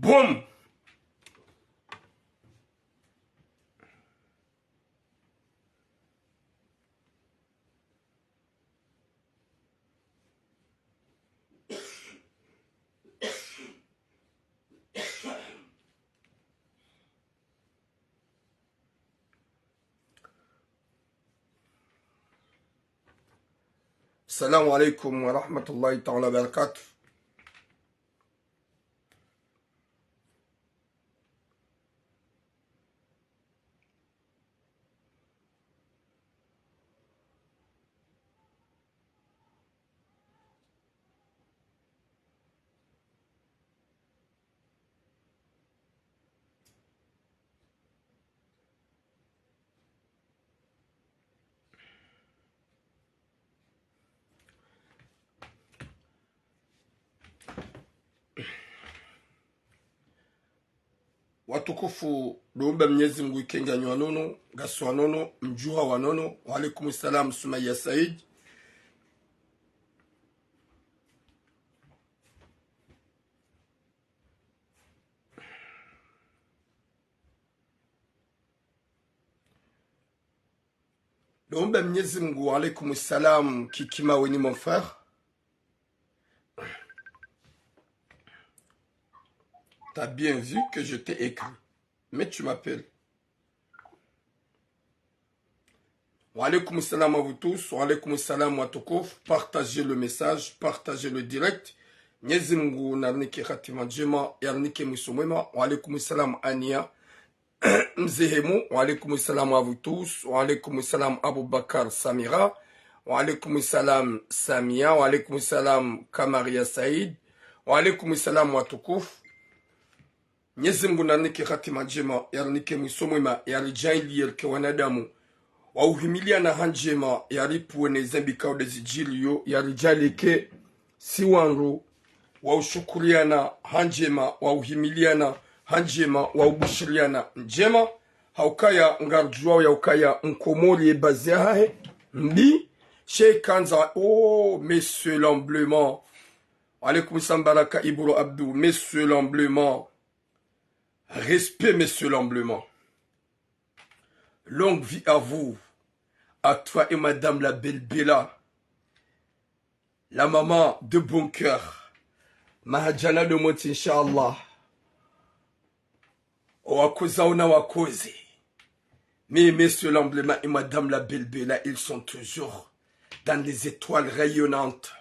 Boum. Salam alaikum wa rahmatullahi ta'ala wa barakatuh. Watukufu duumbe Mwenyezi Mungu ikenga wanono, gaso wanono, mjuha wanono, wa alaikum salam Sumaya Said. Duumbe Mwenyezi Mungu wa alaikum salam Kikima weni mon frère. T'as bien vu que je t'ai écrit, mais tu m'appelles. Wa alaikum salam à vous tous, wa alaikum salam wa tukouf. Partagez le message, partagez le direct. Mwenyezi Mungu narnike khatima njema, yarnike mwisho mwema. Wa alaikum salam Ania Mzehemu, wa alaikum salam à vous tous, wa alaikum salam Aboubakar Samira, wa alaikum salam Samia, wa alaikum salam Kamaria Said, wa alaikum salam wa tukouf. Mwenyezi Mungu narnike khatima njema, yarnike mwisho mwema, yarijaili yelke wanadamu. Wa uhimilia na hanjema yaripu ne zembika udezijiliyo yarijalike siwanru wa ushukuriana hanjema wa uhimiliana hanjema wa ubushiriana njema haukaya ngarjua ya ukaya nkomori baziahe mbi shekanza monsieur l'emblement alaikum sambaraka ibro abdou monsieur l'emblement respect monsieur l'emblement longue vie à vous, à toi et madame la belle Bella, la maman de bon cœur, Mahajana de Monti, Inch'Allah, Wakoza ona wakoze. Mais messieurs l'emblémat et madame la belle Bella, ils sont toujours dans les étoiles rayonnantes.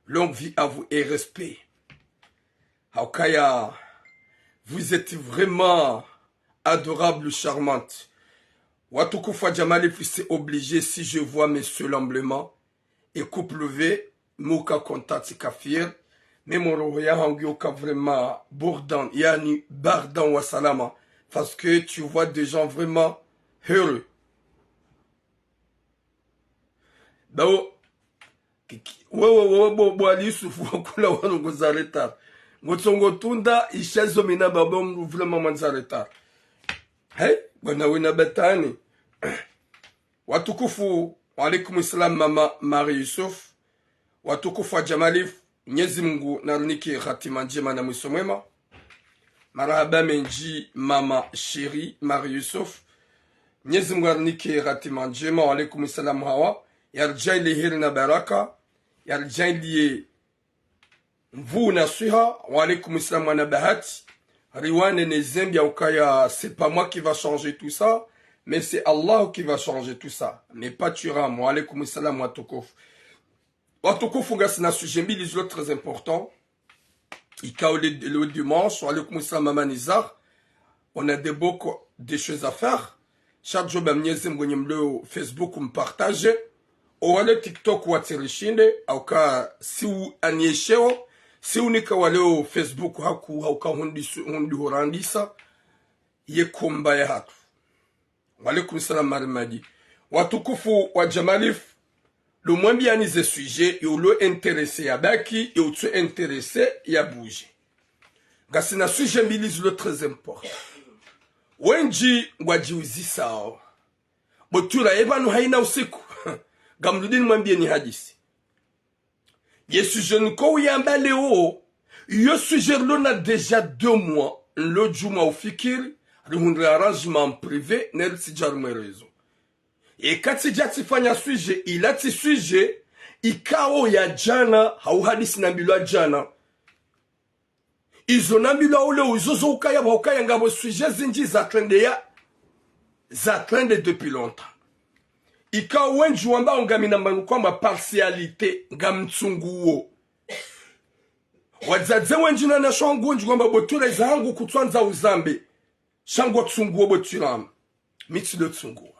Longue vie à vous et respect. Haukaya, vous êtes vraiment adorable, charmante. Watukufa Jamalif, c'est obligé si je vois monsieur l'emblément et couple V, Mouka contact kafir, mais mon roya hangyoka vraiment bourdan, yani bardan wa salama, parce que tu vois des gens vraiment heureux. Bao, bo ali sufu kula wanu gozareta. Ngotsongo tunda ishazo mina babom vraiment manzareta. Hey, bwana wina betani. Watukufu wa alaikum salam mama Marie Yusuf. Watukufu wa Jamalif, Mwenyezi Mungu narnike khatima njema na mwisho mwema. Marahaba menji mama chérie Marie Yusuf. Mwenyezi Mungu narnike khatima njema wa alaikum salam hawa. Yarjaili heri na baraka. Yarjaili mvu na suha wa alaikum salam wa nabahati. Riwane ne zembia ukaya, c'est pas moi qui va changer tout ça, mais c'est Allah qui va changer tout ça. Mais pas Turam, wa alaikum salam wa tukouf. Wa tukouf, na sujet mbili les autres très importants. Ika le dimanche, wa alaikum salam mamanizar. On a des choses à faire. Chaque jour, Mwenyezi Mungu le Facebook me partage. Ou le TikTok wa tirishinde, auka si ou aniesheo. Si unika waleo Facebook hauka hundi horandisa, ye kumba ya hatu. Walaikum salam marimadi. Watukufu wa Jamalif, le mwembi anize sujet, yo lo interesse ya baki, yo tu interesse ya bouge. Gasina sujet mbiliz le très important. Wenji wajiuzi sao. Botura ebanu haina usiku. Gamludin mwembi ni hadisi. Yesu jeune ko yamba leo Yo sujet l'on déjà 2 mois. Le juma au fikir. Un arrangement privé. Nel si jarme réseau. Et quand si jati fanya sujet. Il a ti sujet. Ikao ya jana. Hauhadisi nambilo jana. Izo nambilo ule uzozo ukaya ngabo sujet zinji zatrende depuis longtemps. Ika wenji wamba ongamina mbanu kwa ma partialité ngamtsunguo. Wadzadze wenji na nashongu wenji kwamba botura izangu kutwanza uzambe. Shango tsunguo boturam. Miti do tsunguo.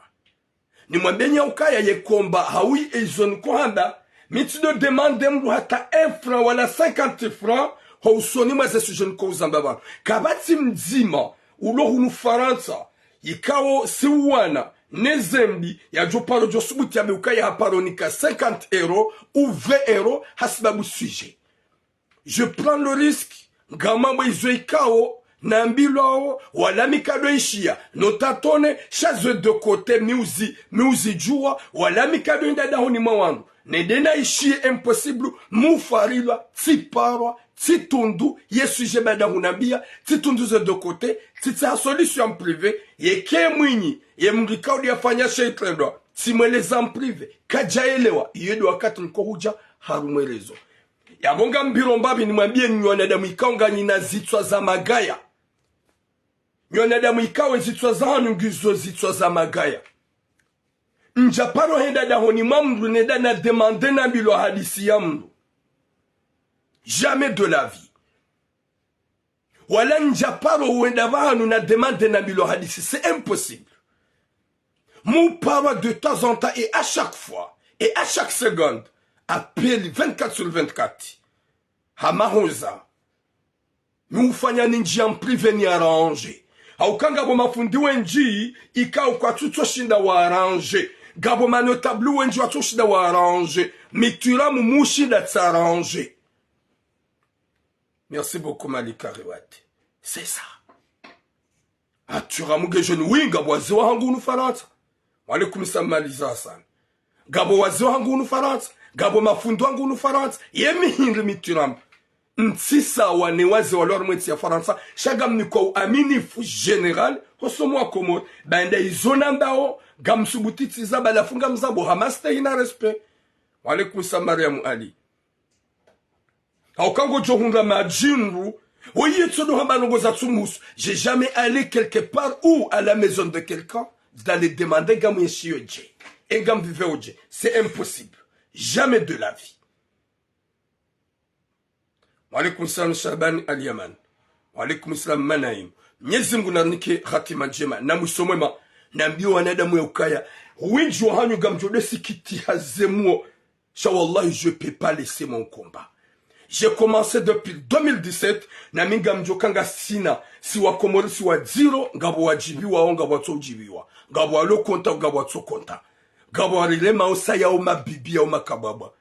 Ni mwambenya ukaya yekomba hawi ezon kohanda. Miti do demande mru hata 1 franc wala 50 francs. Hausoni mwa ze sujen ko uzamba. Kabati mzima ulo hunu Faransa. Ikao siwana. Nezembi ya joparo josubuti ya meukaya haparonika 50 € ou 20 € hasibabu sujet. Je prends le risque, ngamambo izo ikao, nambilo wala mikado ishia, notatone, chaze de côté miuzi jua, wala mikado indada honi mawandu. Nedena ishie impossible, mufarilwa, tiparwa, titundu, ye sujet bada hunabia, titundu ze de côté, tita solution privée, ye ke mwinyi, ye mrikao di afanya sheitredwa, timweleza en privé, kajaelewa, ye do wakati nkohuja, harumelezo. Ya bonga mbiro mbabi ni mwambie nyonadamu ikaonga nina zitwa za magaya. Nyonadamu ikawe zitwa za hanungizo zitwa za magaya. Njaparo henda da honi mamru neda na demande na bilo hadisi ya mru. Jamais de la vie. Wala njaparo wenda vahanu na demande na bilo hadisi. C'est impossible. Mon parle de temps en temps et à chaque fois et à chaque seconde. Appel 24 sur 24. Hamahoza. Mufanya ninji en privé ni arrange. Haukanga bo mafundi wenji, ikao kwa tuto shinda wa arrange. Gabo manotablu wenji wa tuto shinda wa arrange. Mitura mumushi da t'arrange. Merci beaucoup Malika Rewati. C'est ça. Atura muge jeune winga wazi wa hangu nufaransa. Wale kumisa maliza sana. Gabo wazi wa hangu nufaransa. Gabo mafundo wangu nu Faransa. Yemi hindri mituram. Ntisa wane waze walor mweti ya Faransa. Shagam ni kwa aminifu general. Hoso mwa komod. Bende izonandao. Gam subutiti za balafunga mzabo. Hamaste hina respect. Walekum Mariam Ali. Aukango johunga majinru. Oye tsodo hambanongo za tsumus. J'ai jamais allé quelque part ou à la maison de quelqu'un. D'aller demander gam yeshi oje. Et gam vive oje. C'est impossible. Jamais de la vie. Walaikum salam Shaban al-Yaman. Walaikum salam Manaim. Mwenyezi Mungu nanike hatima njema. Na musomema. Na mbio wanadamu ya ukaya. Winji wa hanyu gamjode sikiti hazemuo. Wallahi, je peux pas laisser mon combat. J'ai commencé depuis 2017. Na minga mjokanga sina. Siwa komori siwa zero. Ngabo wajibiwa o ngabo watojibiwa. Ngabo walo konta ngabo watokonta. Gawarile maosa ya oma bibi ya oma kababa.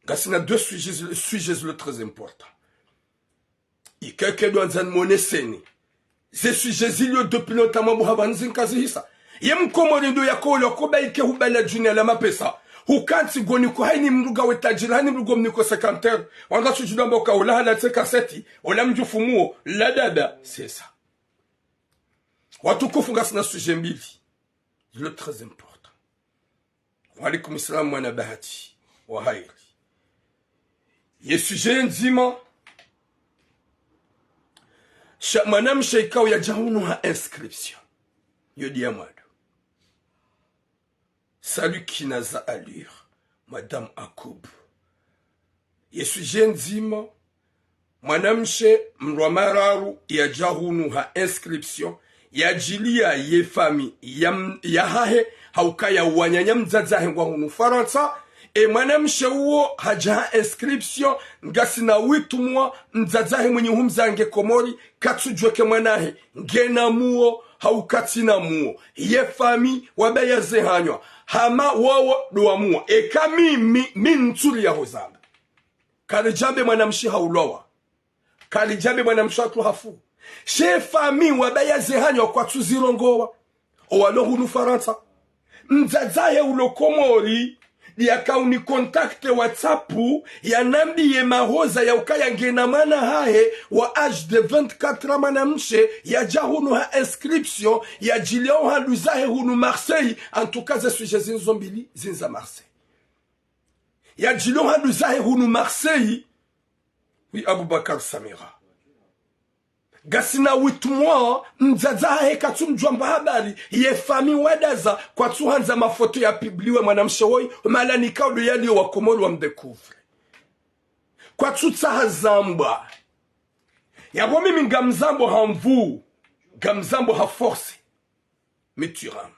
Gasina 2 sujets le très important. I keke do anzan moneseni. Ze sujets ilio depuis notamment buhabanzin kazi hisa. Yem komorindo ya kolo koba ike hubala juni ala mapesa. Hukanti goni ko haini mruga wetajira hani mrugo mniko sekanter. Wanga sujuda mboka ula hala tseka seti. Ola mjufumuo. La dada. C'est ça. Watu kufunga sina sujet mbili. Le très important. Walaikum salam mwana bahati wa hairi. Ye sujet nzima. Manam sheikao ya jahunu ha inscription. Yodi ya mwado. Salut kinaza allure. Madame Akoub. Ye sujet nzima. Manam she mrwamararu ya jahunu ha inscription. Ya jilia ye fami. Ya hahe. Haukaya wanyanya mzazahe ngwa hunu Faransa. E mwanamshe uo haja inscription. Ngasina 8 mois. Mzazahe mwenye humzange komori. Katsujweke mwanahe. Ngena muo. Haukatina muo. Ye fami wabaya zehanywa. Hama wawo doa muo. E kami ntuli ya hozamba. Kalijabe mwanamshi haulowa. Kalijabe mwanamshi hatu hafu. She fami wabaya zehanywa kwa tuzirongowa. Owalo hunu Faransa. Mzazahe ulokomori. yakauni kontakte WhatsAppu yanambiye mahoza ya ukaya ngena mwana hahe wa age de 24 mwanamshe ya jahunu ha inscription ya jileo ha luzahe hunu Marseille en tout cas suje zinzombili zinza Marseille ya jileo ha luzahe hunu Marseille oui Aboubakar Samira gasina 8 mois mzaza hahe katumjwamba habari ye fami wadaza kwa tuhanza mafoto ya pibliwe mwanamshe woi malani kaudo yali wa Komoro wa mdekuvre kwa tutsaha zamba yabo mimi ngamzambo hamvu ngamzambo ha force mituram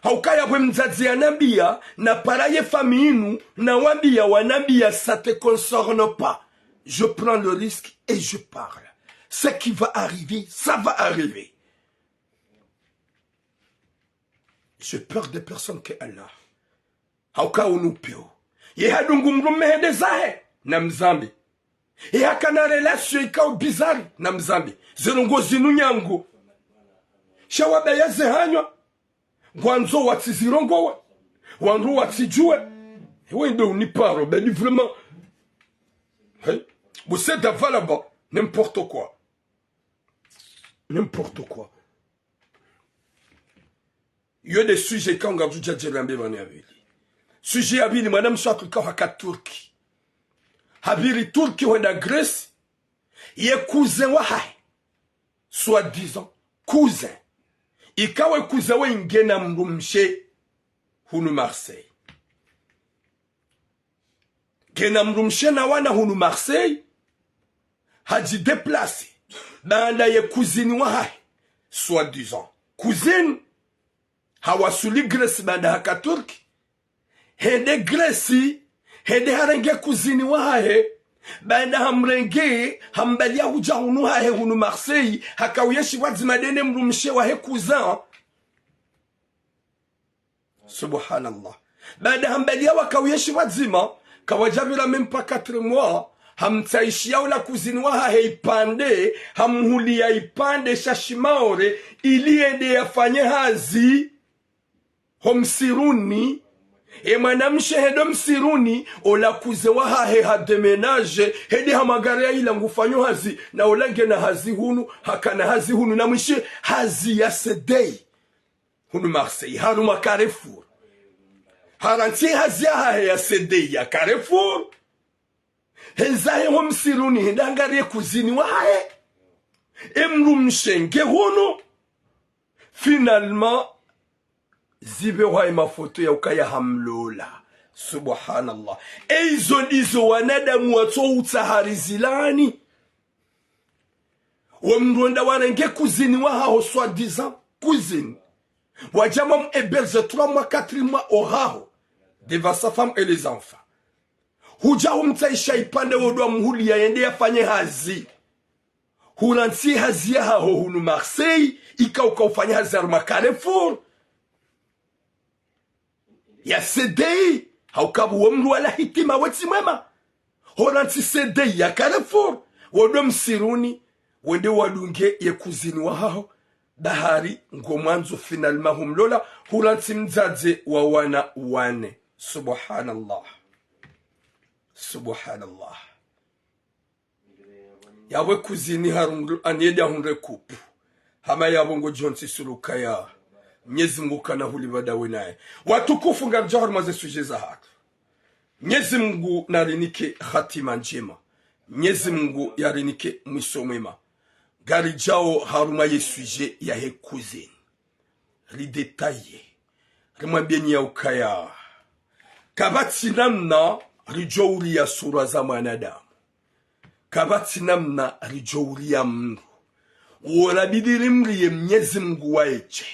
haukaya bwe mzazi anambia na paraye fami inu na wambia wanambia ça te concerne pas je prends le risque et je parle. Ce qui va arriver, ça va arriver. J'ai peur des personnes que Allah. Hauka unupio. Ye hadungu mrume de zahe. Na mzambi. Ye hakana relation ikao bizarre. Na mzambi. Zerungo zinu nyangu. Shawabe ya zehanywa. Gwanzo watizirongowe. Wanru watijue. Wende uniparo. Beni vraiment. Hey. Vous êtes avant là-bas. N'importe quoi. N'importe quoi. Il y a des sujets quand on a déjà dit sujet habili madame soit quand haka Turki. Habili Turki ou en Grèce. Il est cousin wa hai. Soit disant cousin. Ikawe cousin wa ingena mrumshe hunu Marseille. Gena mrumshe na wana hunu Marseille. Haji déplacé. Banda ye cousine wa hai. Soit disant cousine. Hawasuli Grèce banda haka Turki. Hede Grèce. Hede harenge cousine wa hai. Banda hamrenge. Hambalia huja hunu hai hunu Marseille. Haka uyeshi wadzimadene mrumshe wa he cousin. Subhanallah. Banda hambalia wakaweshi wadzima. Kawajabila mempa 4 mois. Hamtaishia ula kuzini waha heipande, hamhulia ipande shashimaore, iliende yafanye hazi, homsiruni, mwanamshe hedo msiruni, ola kuze waha he hademenaje, hedi hamagaria ila ngufanyo hazi, na olage na hazi hunu, hakana hazi hunu, na mwishe hazi ya sedei, hunu Marseille, haruma Carrefour. Haranti hazi ya sedei ya Carrefour, Henzahe homsiruni hindangariye kuzini wae. Emrumshenge hunu. Finalement, zibe wae mafoto ya ukaya hamlola. Subhanallah. Izo wanadamu wato utaharizilani. Wamruenda warenge kuzini waha soi disant cousine. Wajama m'héberge 3 mois, 4 mois au haho. Devant sa femme et les enfants. Huja humtaisha ipande wodwa muhuli ya yende yafanye hazi. Huransi hazi ya hao hunu Marseille. Ika ufanye hazi ya Carrefour. Ya CDI. Haukabu wamru wala hitima weti mwema. Huransi CDI ya Carrefour. Wodwa msiruni. Wende wadunge ye kuzini wa hao. Bahari ngomanzo finalma humlola. Huransi mzaze wa wana wane. Subhanallah. Subhanallah. Yawe kuzini harungu anyeda hunre kupu. Hama yabongo jonsi surukaya. Nyezi Mungu kana hulibada wenaye. Watukufu ngarjahar maze suje za hatu. Nyezi Mungu narinike hatima njema. Nyezi Mungu yarinike mwisho mwema. Gari jao haruma ye suje ya he kuzini. Ridetaye. Rimwambie ya ukaya. Kabati namna rijouri ya sura za mwanadamu. Kabati namna rijouri ya Mungu. Uorabidiri mriye Mwenyezi Mungu waeche.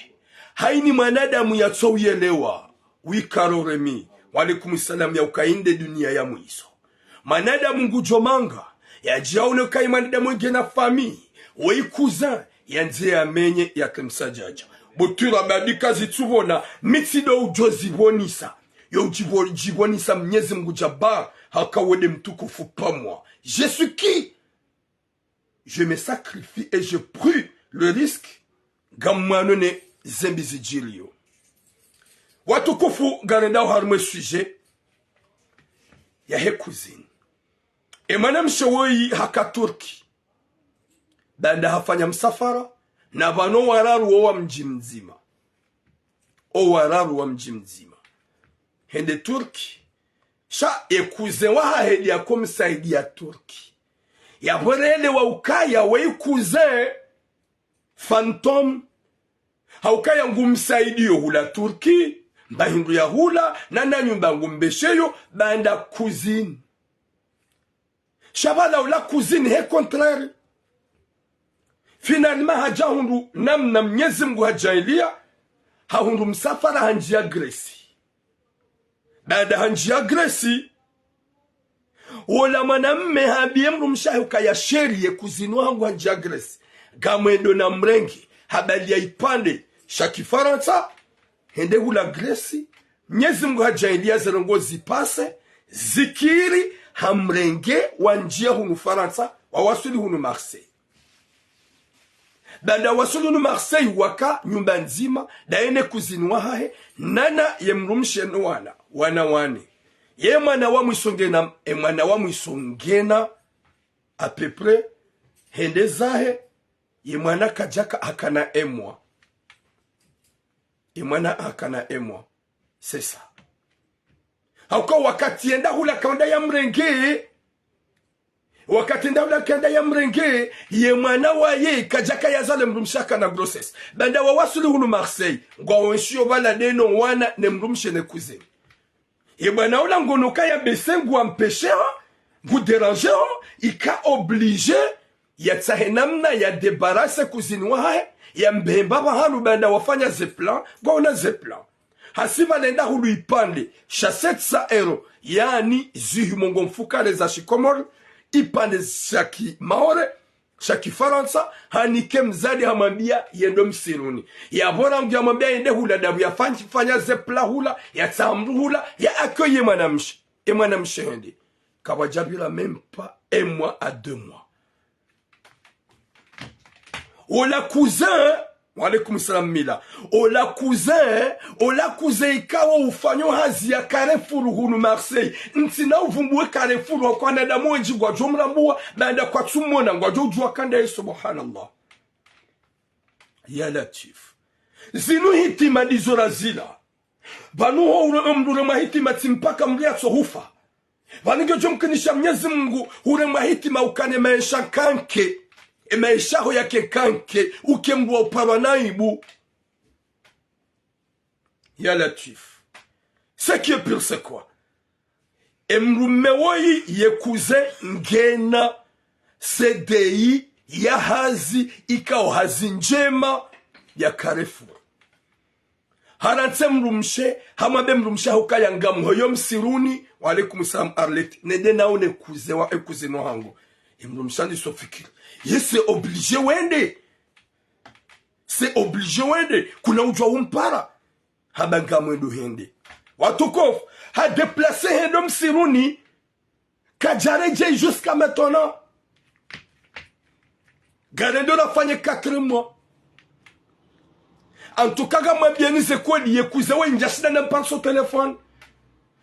Haini mwanadamu ya tsouyelewa. Wikaroremi. Waalaikumsalam ya ukainde dunia ya mwizo. Mwanadamu ngujomanga. Ya jiaule kai mwanadamu ngena fami. Wei cousin. Ya nze ya menye ya kemsajaja. Botura badika zitubona. Mitido ujozibonisa. Yo jibonisa Mwenyezi Mungu Jabbar hakawede mtukufu pamwa. Je suis qui? Je me sacrifie et je prie le risque gamwanone zembizijilio. watukufu garenda harmwe sujet ya he cuisine emana mshawoyi haka Turki banda hafanya msafara na bano wararu wa mji mzima wararu wa mji mzima hende Turki sha ekuze wa hedi ya komsaidi ya Turki ya borele wa ukaya wa ikuze phantom haukaya ngumsaidi yo hula Turki mbahindu ya hula na nyumba ngumbesheyo banda cuisine shabala ula cuisine he contraire finalement haja hundu namna Mwenyezi Mungu hajailia hahundu msafara hanjia Gresi baada hanjia Gresi wala mwanamme habie mru mshahuka ya sherie kuzinu hangu hanjia Gresi gamwendo na mrengi habali ya ipande shaki Faransa hende hula Gresi Mwenyezi Mungu hajailia zerongo zipase zikiri hamrenge wanjia hunu Faransa wawasuli hunu Marseille banda wasuli hunu Marseille waka nyumba nzima daene kuzinwa hahe nana ye mrumshe wana wane ye mwana wa mwisongena mwana wa mwisongena a peu près hende zahe ye mwana kajaka akana emwa ye mwana akana emwa c'est ça hauka wakati enda hula kaunda ya mrenge wakati enda hula kaunda ya mrenge ye mwana wa ye kajaka ya zale mrumshaka na grossesse banda wa wasuli hunu Marseille ngwa wenshio bala deno wana ne mrumshe ne kuze ye mwana ula ngonoka ya besengu wa mpeshera ngu derangera ika oblige ya tsahenamna ya debarase kuzini wa hae ya mbemba bahanu banda wafanya zeplan ngwa una zeplan hasiva nenda hulu ipande cha €700 yani zihumongo mfukale za shikomori ipande shaki maore shaki Faransa hanike mzadi hamambia yendo msiruni ya bora mgi hamambia yende hula dabu ya fanya zepla hula ya tsamru hula ya akoye mwanamshe hende kawajabila même pas 1 mois à 2 mois ola cousin Walaikum salam mila. Ola cousin ikawa ufanyo hazi ya Carrefour hunu Marseille. Ntina uvumbuwe Carrefour wakwana da mwenji kwa jomrambua baada kwa tumona kwa jojua kanda ya subhanallah. Ya Latif. Zinu hitima dizora zila. Banu ho mdure mahitima timpaka mria tsohufa. Vanige jomkenisha Mwenyezi Mungu ure mahitima ukane maisha kanke. Et maisha yake kanke ukembwa upawanaibu ya Latif. Ce qui est pire c'est quoi? Emrumewoyi yekuze ngena CDI ya hazi ikao hazi njema ya Carrefour. Haranse mrumshe hamabe mrumshe hukaya ngamuhoyo msiruni walaikum salam Arlette nede naone kuze wa ekuze no hango emrumshandi sofikiri. Yes, c'est obligé wende. C'est obligé wende. Kuna ujwa umpara. Habanga mwendo hende. Watukof. Ha déplacé hendo msiruni. Kajareje jusqu'à maintenant. Garendo la fanye 4 mois. En tout cas, moi bien c'est quoi liye kuzewa injashida na mpanso téléphone.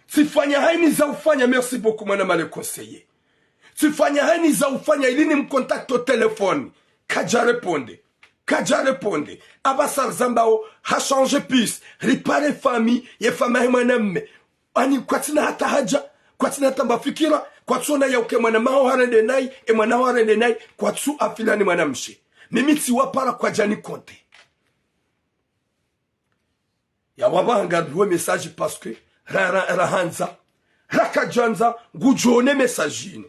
Si fanya haini za ufanya, merci beaucoup madame le conseiller. Sifanya hani za ufanya ilini mkontakto au telefone. Kaja réponde. Abasar zambao ha change pis. Ripare famille. Ye famahi mwaname. Ani kwa tina hata haja. Kwa tina hata mafikira. Kwa tsu na ya uke mwanamao harende nai. E mwanao harende nai. Kwa tsu afilani mwanamshi. Mimi tiwapara kwa jani konte. Ya waba hangabiwe message parce que rahanza. Rakajanza. Gujone messagine.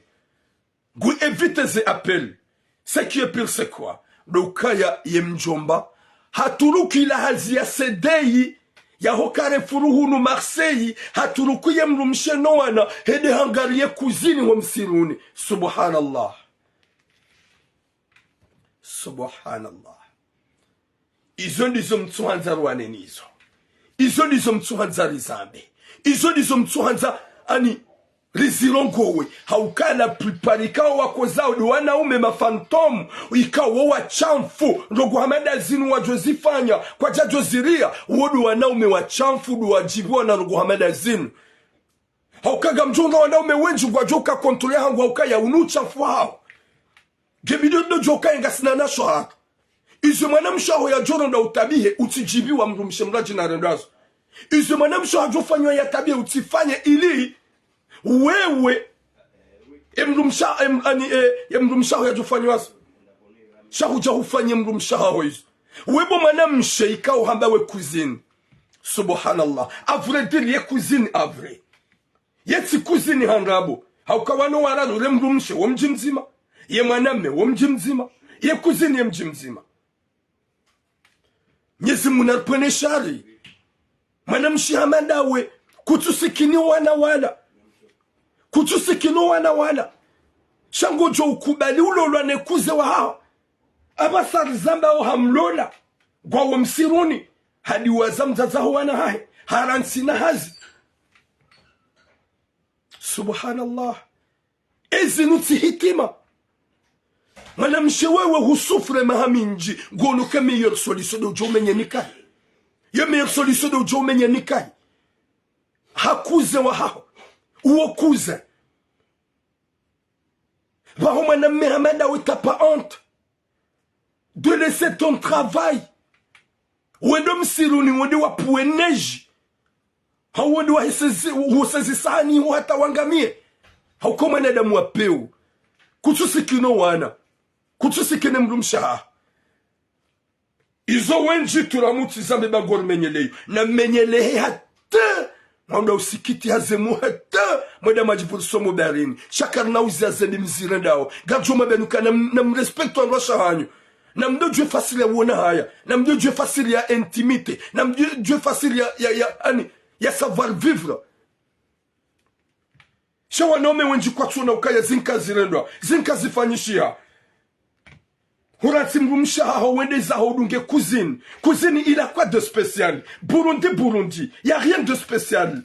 Gu évite ze appels. Ce qui est pire c'est quoi? Dokaya yemjomba. Haturuki la hazi ya CDI. Ya hokare furuhunu Marseille. Haturuki yemrumshe noana. Hede hangarie kuzini wa msiruni. Subhanallah. Subhanallah. Izo ndizo mtuhanza ruane nizo. Izo ndizo mtuhanza rizambe. Izo ndizo mtuhanza ani lizirongowe haukala priparikao wako zao ni wanaume mafantomu ikawa wachamfu ndogo hamada zinu wajozifanya kwa jajoziria wodu wanaume wachamfu du wajibiwa na ndogo hamada zinu haukaga mjonga wanaume wenji kwa joka kontrolia hangu haukaya unuchafu hao gebido do joka ingasina nasho haka izo mwanamshaho ya joro na utabihe utijibiwa mrumshe mraji na rendazo izo mwanamshaho hajofanywa ya tabia utifanye ili wewe emrumshaho yajofanywa shahuja hufanye mrumshaho hizo webo mwanamshe ikao hambawe kuzini subhanallah avre diri ye kuzini avre yeti kuzini handrabo haukawano warado ule mrumshe wa mji mzima ye mwaname wa mji mzima ye kuzini ye mji mzima nyezi munarpene shari mwanamshi hamandawe kutusikini wana kutusikino wana shango jo ukubali ulolwa nekuze wa hao abasar zamba o hamlola gwa wamsiruni hadi wazamzaza wana hae haransina hazi subhanallah ezinuti hikima mwanamshe wewe husufre mahaminji gono ke meilleure solution de jo menye nikai ye meilleure solution de jo menye nikai hakuze wa hao uokuze Vaho madame Mehamada ou t'as pas honte de laisser ton travail wendo msiruni wendo wapuwe neji hawendo wahesezi sahani wata wangamie haukoma nadamu wapeu kutusikino wana kutusikine mrumshaha izo wenji turamuti zambe bagor menyeleyo na menyelehe hata mwanda usikiti hazemu hata mwanda majipuru somo barini shakar na uzi hazemi mzirendao gajoma benuka na mrespektu anwasha hanyo na mdo jwe fasili ya uona haya na mdo jwe fasili ya intimite na mdo jwe fasili ya savoir vivre shawa naume wenji kwa tuna ukaya zinka zirendwa zinka zifanyishia Hurati mrumshaha hawende za hodunge cuisine. Cuisine, il a quoi de spécial? Burundi. Il n'y a rien de spécial.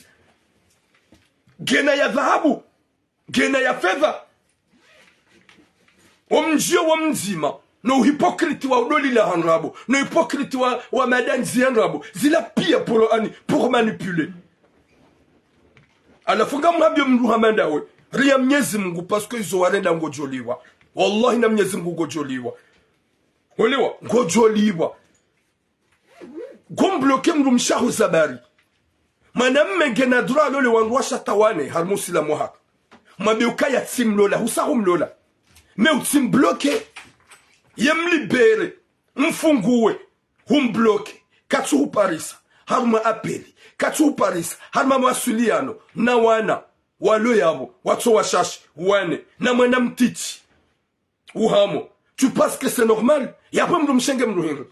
Gena ya dhahabu. Gena ya fedha. Wamjio wamzima. No hypocrite wa udoli la hanrabo. No hypocrite wa madanzi hanrabo. Zila pia pour manipuler. Alafunga mhabio mruhamanda we. Ria mnyezi mungu paske izo warenda ngojoliwa. Wallahi na mnyezi mungu ngojoliwa. Olewa, ngojoliwa. Gombloke mrumshahu zabari. Manamme genadura lole wanruasha tawane harmusi la mohaka. Mabeuka ya timlola, husahumlola. Me utimbloke. Yemlibere. Mfunguwe. Humbloke. Katu huparisa. Haruma apeli. Katu huparisa. Haruma masuliano. Na wana. Walo yabo. Watu washashi. Wane. Na mwana mtiti. Uhamo. Tu penses que c'est normal? Y'a pas m'dumshenge m'ruhir.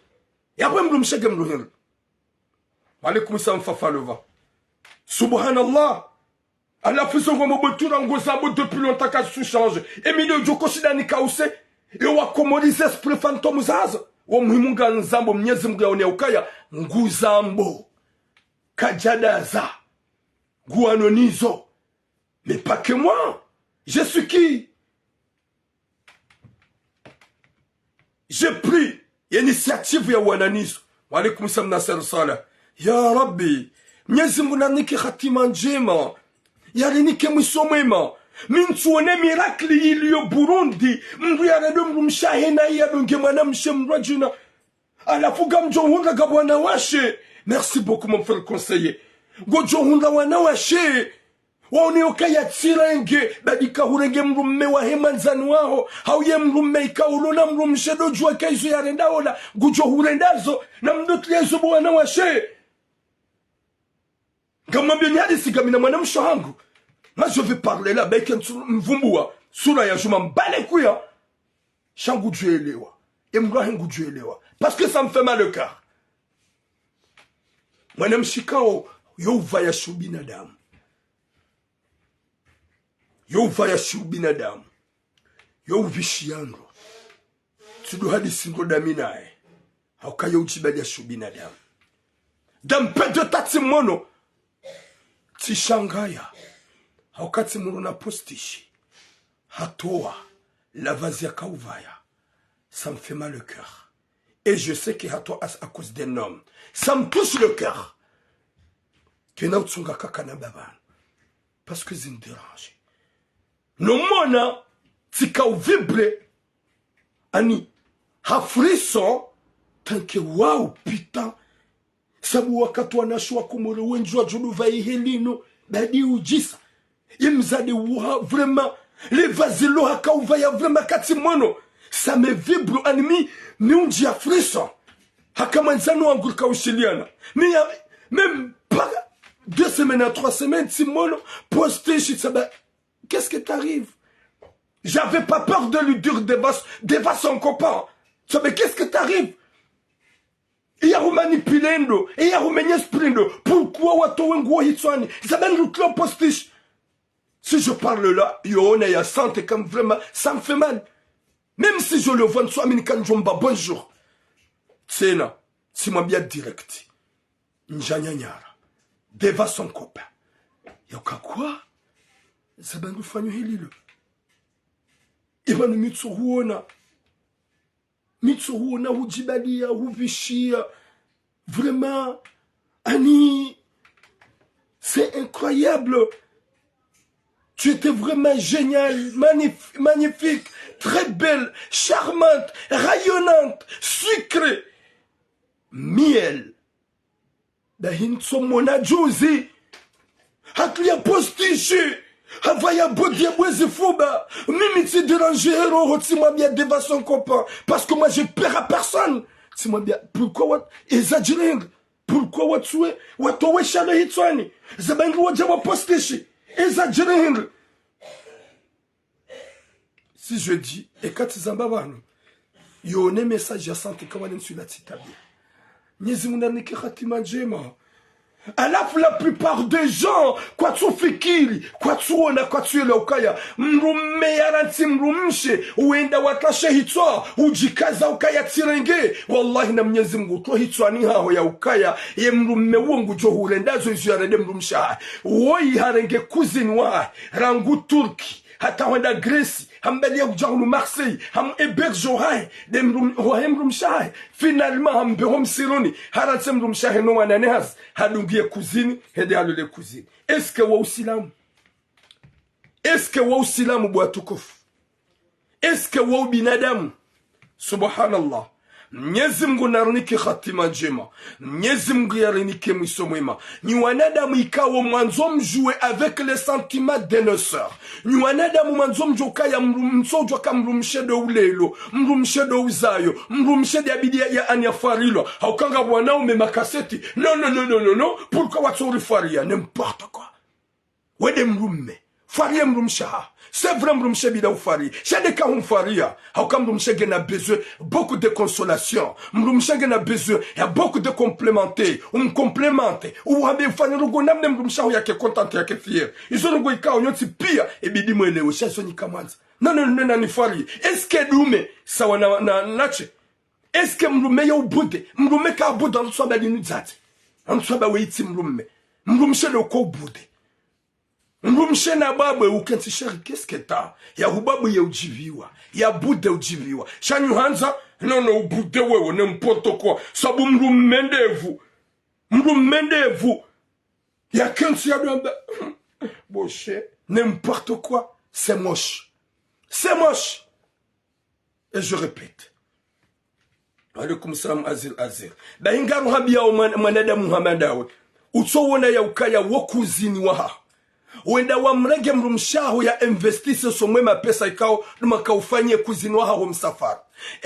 Y'a pas m'dumshenge m'ruhir. Alaykoum salam fafalova. Subhanallah. Allah fait son gomo botura ngozabo depuis longtemps qu'à sous change. Emilio Joko sidani kause. Et wa komorize esprit fantôme zaza. Wa muhimunga nzambo mnyezi mga one ukaya. Nguzambo. Kajadaza. Guanonizo. Mais pas que moi. Je suis qui? J'ai pris l'initiative ya wananizo. Wa alaykum salam nasir salih. Ya Rabbi. Mnyezi mungu nanike khatima njema. Yarinike mwisomema. Mintuone mirakli iliyo Burundi. Mru ya redo mru mshahena iya donge mana mshe mrajina. Alafuga mjohunda gabwana washe. Merci beaucoup mon frère conseiller. Gojohunda wana washe. Waone okaya tsirenge. Badika hurenge mru mme wa hemanzani waho. Hauye mru mme ikaulona mru mshedo jua kaizo ya renda ola. Gojo hurendazo. Na mdotli ya zobo wana washe. Kama bionyadi sigamina mwana mshahangu. Moi je vais parler là avec mvumbua sura ya juma mbale kuya shangu juelewa embrahi ngujuelewa parce que ça me fait mal le cœur. Mwana mshikao yova ya shubina damu. Yova ya shubina damu. Yovishiando. Tudu hadi singo daminae. Hauka uchibali ya shubina damu. Dampe de tatimono. Tishangaya. wakati muruna postishi hatoa la vazi ya kauvaya, ça me fait mal le cœur. Et je sais que hatoa à cause d'un homme, ça me touche le cœur. Que na utsunga kaka na babana, parce que zin dérange. No mona tika u vibre ani ha frisson tant que wow putain. Sabu wakati wanashua kumuru wenjua juluva ihelino badi ujisa imzade wa vraiment les vasilo haka uvaya vraiment kati mono ça me vibre animi mi unji ya frisson haka manzano angurka ushiliana mi ya même pas 2 semaines à 3 semaines si mono posté chez ça. Qu'est-ce qui t'arrive? J'avais pas peur de lui dire déva son copain. Mais qu'est-ce que t'arrive? Il y a manipulendo, il y a sprendo. Pourquoi watowengo hitswani? Zaben l'outlon postiche. Si je parle là, il y a santé comme vraiment, ça me fait mal. Même si je le vois, soit Minikan Jomba, bonjour. C'est là, c'est moi bien direct. Njanyanyara. Deva son copain. Yoka quoi? Zaben l'oufanyo hililo. Ibanu mitsuhuona. Mitsuhuona hujibalia, huvishia. Vraiment, Annie, c'est incroyable. Tu étais vraiment géniale, magnifique, très belle, charmante, rayonnante, sucrée. Miel. Dahin somona Josie. Hatlia postiche. Havaya bodia bwezi fuba. Mimi t'es dérangé héros. Dis-moi bien déva son copain. Parce que moi j'ai peur à personne. Dis-moi bien. Pourquoi what exagérer? Pourquoi what souhait? What owe shalo hitswani? Zabangu waja wa postiche. Exagérer. Si je dis, et quand ils en bavano, yone message ya santé comme on est sur la titabi. Nyezi munaniki khatima njema. Alafu la plupart des gens, kwa tufikiri, kwa tuona, kwa tuele ukaya, mrume yaranti mrumshe, uenda watashe hitwa, ujikaza ukaya tirenge, wallahi na mnyezi mgu, to hitwa ni hao ya ukaya, ye mrume wongu johule, ndazo isu yarede mrumsha, woi harenge kuzini wa, rangu Turki, hata wenda Gresi, hambelia kujaunu Marseille, ham eberjo hai, de mrumsha, finalement hamberom sironi, haranti mrumsha no wananehaz, hadungie kuzini, hede halule kuzini. Eske wa usilamu? Eske wa usilamu buatukufu? Eske wa ubinadamu? Subhanallah. Mwenyezi Mungu narunike khatima njema. Mwenyezi Mungu yarunike mwisho mwema. Ni wanadamu ikawa mwanzo mjue avec les sentiments de nos sœurs. Ni wanadamu mwanzo mjoka ya msojo kama mrumshedo ulelo, mrumshedo uzayo, mrumshedo abidi ya anyafarilo. Haukanga bwana umemakaseti. Non. Pourquoi watsori faria n'importe quoi. Wede mrumme. Faria mrumshaha. C'est vrai mrumshe bida ufari. Shade ka faria. Hauka mrumshe gena besoin beaucoup de consolation. Mrumshe gena besoin ya beaucoup de complémenter. Complémente. Ou habe ufani rugo namne mrumsha yake content yake fier. Izo rugo ikao nyoti pia ebidi mwelewe shaso ni kamanza. Non ni fari. Est-ce que dume sawa na nache? Est-ce que mrume ya ubude? Mrume ka ubude anuswaba linuzate. Anuswaba weiti mrume. Mrumshe le ko ubude. Mrumshe na babwe ukensi sheri qu'est-ce que t'as? Ya hubabu ya ujiviwa. Ya bude ujiviwa. Shanyu hanza? Non, ubude wewe n'importe quoi. Sabu mrumendevu. Mrumendevu. Ya kensi ya duamba. Boche. N'importe quoi. C'est moche. C'est moche. Et je répète. Alaykum salam azir. Da hingaru habia o manada Muhammadawe. Utowona ya ukaya wokuzini waha. Wenda wa mrege mrumshaho ya investise somwema pesa ikao numaka ufanye kuzinwa hao msafara.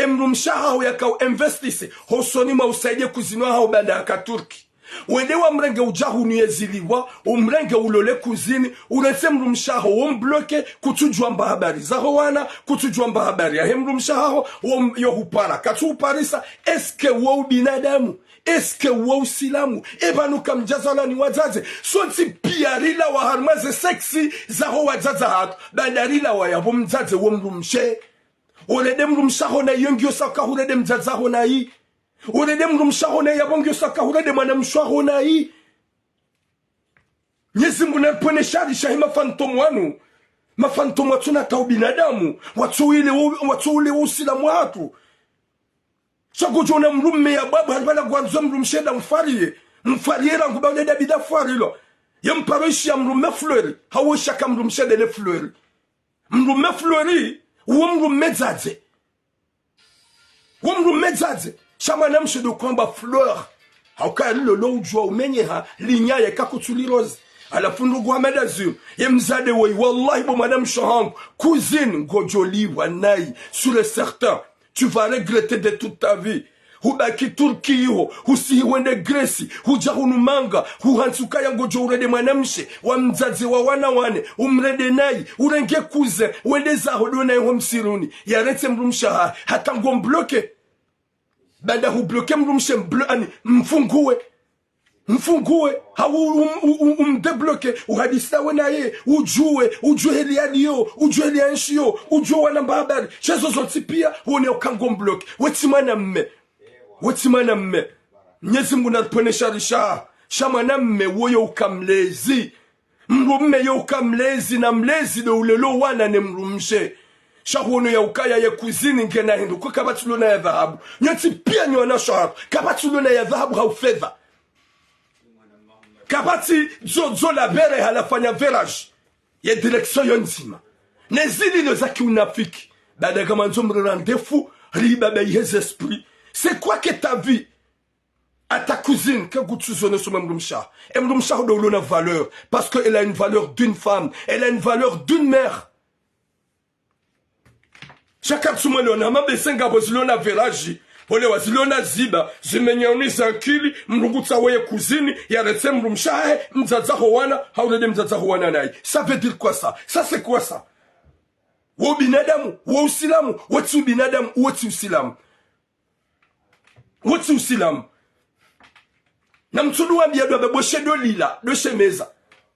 Mrumshaho ya kao investise hosoni mausaidie kuzinwa hao banda ya Turki. Wende wa mrenge ujahu nieziliwa, umrenge ulole kuzini, ulese mrumshaho umbloke kutujua mba habari zaho wana, kutujua mba habari ya mrumshaho yohupara. Katu uparisa, eske wau binadamu? Eske wa usilamu? Ebanu kamjazala ni wazaze. Sonti piarila wa harmaze sexy zaho wazaza hatu. Bandarila wa yabo mzaze wa mrumshe. Olede mrumshaho na yongyo saka hulede mzazaho na hii. Olede mrumshaho na yabongyo saka hulede manamshaho na hii. Mwenyezi Mungu anaponesha shahi mafantomu wanu. Mafantomu watu na tau binadamu. Watu ule usilamu watu. Chago jona mrume ya babu halibala gwanzo mrumsheda mfarie. Mfarie rangu ba uleda bida farilo. Ya mparoishi ya mrume fleury. Hawo shaka mrumsheda le fleury. Mrume fleury. Uwa mrume zadze. Uwa mrume zadze. Shama na mshedo kwamba fleur. Hauka lilo ujua umenye ha. Linya ya kakutuli rose. Alafu ndugu Ahmed Azur. Ye mzade woy. Wallahi bo madame Chahangu. Cousine Gojoli wanai. Sur le certain. Tu vas regretter de toute ta vie. Hubaki Turkiyo, husiwende Gresi, hujahunumanga, huhansuka ya ngojo urede mwanamshe, wa mzazi wa wana wane, umrede nai, urenge kuze, wende zaho do nai homsiruni, yarete mrumsha hata ngombloke. Banda hubloke mrumshe mfungue. Mfungue, umdebloke, uhadisa wena ye, ujue heli aliyo, ujue heli anshiyo, ujue wanamba habari, chezo zoti pia, uone ukangombloke, wetimana mme. Mwenyezi Mungu anaponesha risha, shamana mme woyo ukamlezi. Mrumme yo ukamlezi na mlezi do ulelo wana ne mrumshe. Shahono ya ukaya ya kuzini ngena hindu, kwa kabatulona ya dhahabu. Nyoti pia nyona shahabu, kabatulona ya dhahabu hau fedha. Kabati zo la bere halafanya verage ya direksyon yonzima. Nezili no zaki unafiki. Bada kama nzomre rendez-vous, riba bayez esprit. C'est quoi que ta vie à ta cousine que tu zones sur Mrumsha? Et Mrumsha a une valeur parce qu'elle a une valeur d'une femme, elle a une valeur d'une mère. Chacun de nous a même besoin de verage. Ole wazilona ziba zimenyoni zankili mrugutsa weye cousine ya rete Mrumsha mzaza howana haulede mzaza howana naye. Ça veut dire quoi ça? Ça c'est quoi ça? Wo binadamu, wo usilamu, wo tu binadamu, wo tu usilamu. Woti usilamu. Na mtudu wa biado abeboshe do lila, do shemeza.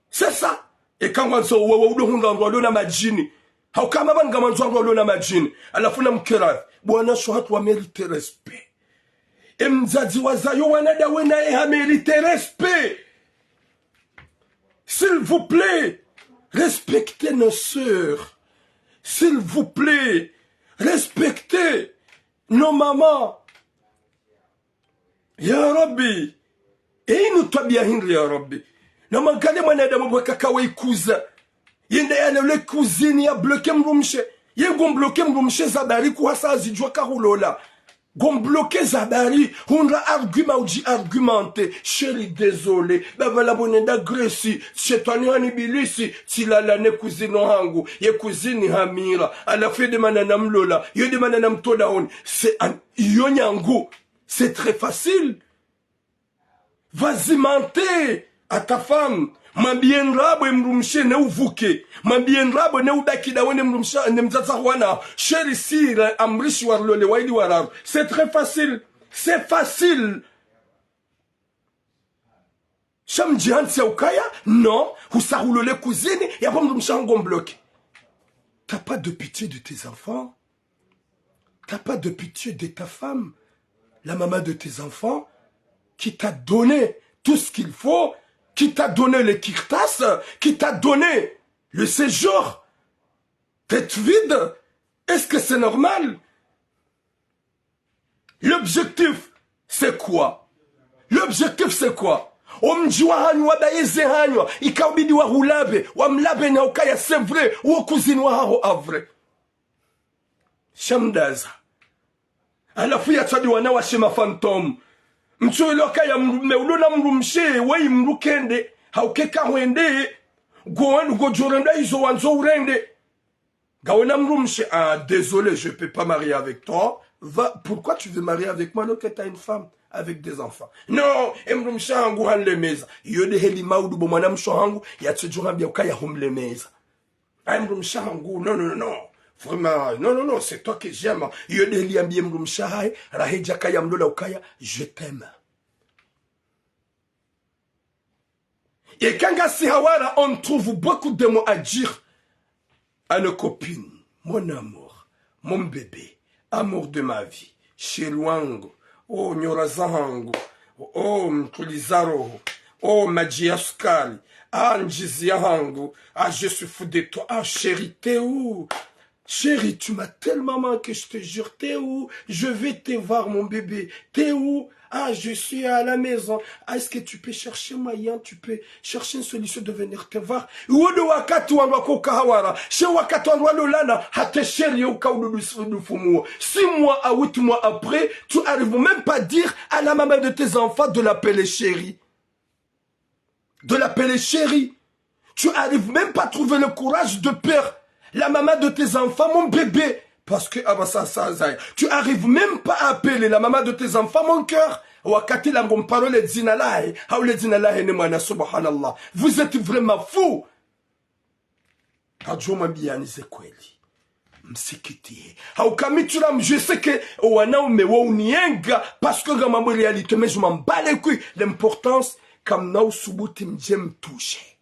C'est ça. Et quand on so wewe udo hunga ngwalo na majini. Haukama banga manzo ngwalo na majini. Alafu na mkera. Bwana sho hatu wa mérite respect. E mzazi wazayo wanada wena e ha mérite respect. S'il vous plaît, respectez nos sœurs. S'il vous plaît, respectez nos mamans. Ya Rabbi, inu tabia hindri ya Rabbi. Na magale mwanadamu waka kawa ikuza. Yende yana ule kuzini ya bloke mrumshe. Ye bloke mrumshe zabari kuhasa azijwa karulola. Bloke zabari, hundra argument uji argumente. Chéri, désolé. Baba la bonenda gresi. Shetani hanibilisi. Tilala ne kuzino hangu. Ye kuzini hamira. Ala fe de mananam lola. Ye de mananam toda honi. C'est un yonyangu. C'est très facile. Vas-y mentir à ta femme. Ma bien rabo mrumshe ne uvuke. Ma bien rabo ne udakida wene mrumshe ne mzaza wana. Chéri sire amrishi warlole waili warar. C'est très facile. C'est facile. Sham jihan tia ukaya? Non. Husarulole cousine. Y'a mrumshe angon bloqué. T'as pas de pitié de tes enfants? T'as pas de pitié de ta femme? La maman de tes enfants, qui t'a donné tout ce qu'il faut, qui t'a donné les kirtas, qui t'a donné le séjour, tête vide, est-ce que c'est normal? L'objectif, c'est quoi? L'objectif, c'est quoi? Omjiwa hanywa baeze hanywa, ikaubidi wa hulabe, wa mlabe na ukaya c'est vrai, ou cousine wa hao avre. Shamdaza. Alafu ya tsadi wana wa shema phantom. Mcho iloka ya meulona mrumshe, wei mrukende, haukeka wende, gojorenda izo wanzo urende. Gawena mrumshe, ah, désolé, je peux pas marier avec toi. Va, pourquoi tu veux marier avec moi alors que t'as une femme avec des enfants? Non, mrumshe hangu hanlemeza. Yode heli maudu bo mwana msho hangu, ya tsujurambia ukaya humlemeza. Ah, mrumshe hangu, non, non, non. Vraiment, non, c'est toi que j'aime. Je t'aime. Et quand on trouve beaucoup de mots à dire à nos copines. Mon amour, mon bébé, amour de ma vie, Sheluango, oh Nyorazahango, oh Mkulizaro, oh Majiaskali, Ah, njizia hangu. Ah, je suis fou de toi. Ah, chérie, t'es où? Chérie, tu m'as tellement manqué, je te jure, t'es où? Je vais te voir, mon bébé. T'es où? Ah, je suis à la maison. Ah, est-ce que tu peux chercher moyen, tu peux chercher une solution de venir te voir? Uodo wakati wanwa kukahawara. She wakati wanwa lolana, hate chérie au cas où nous fumons. 6 mois à 8 mois après, tu arrives même pas à dire à la maman de tes enfants de l'appeler chérie. De l'appeler chérie. Tu arrives même pas à trouver le courage de perdre la maman de tes enfants, mon bébé. Parce que, tu arrives même pas à appeler la maman de tes enfants, mon cœur. Wakati la ngomparo le zinalahi, ou le zinalahi ne mana subhanallah. Vous êtes vraiment fous. Adjoma biyani ze kweli. Msikiti. Haukamitura, je sais que wanaume wa unienga parce que dans ma réalité, mais je m'en bats les couilles. L'importance, comme na usubuti mjem touche.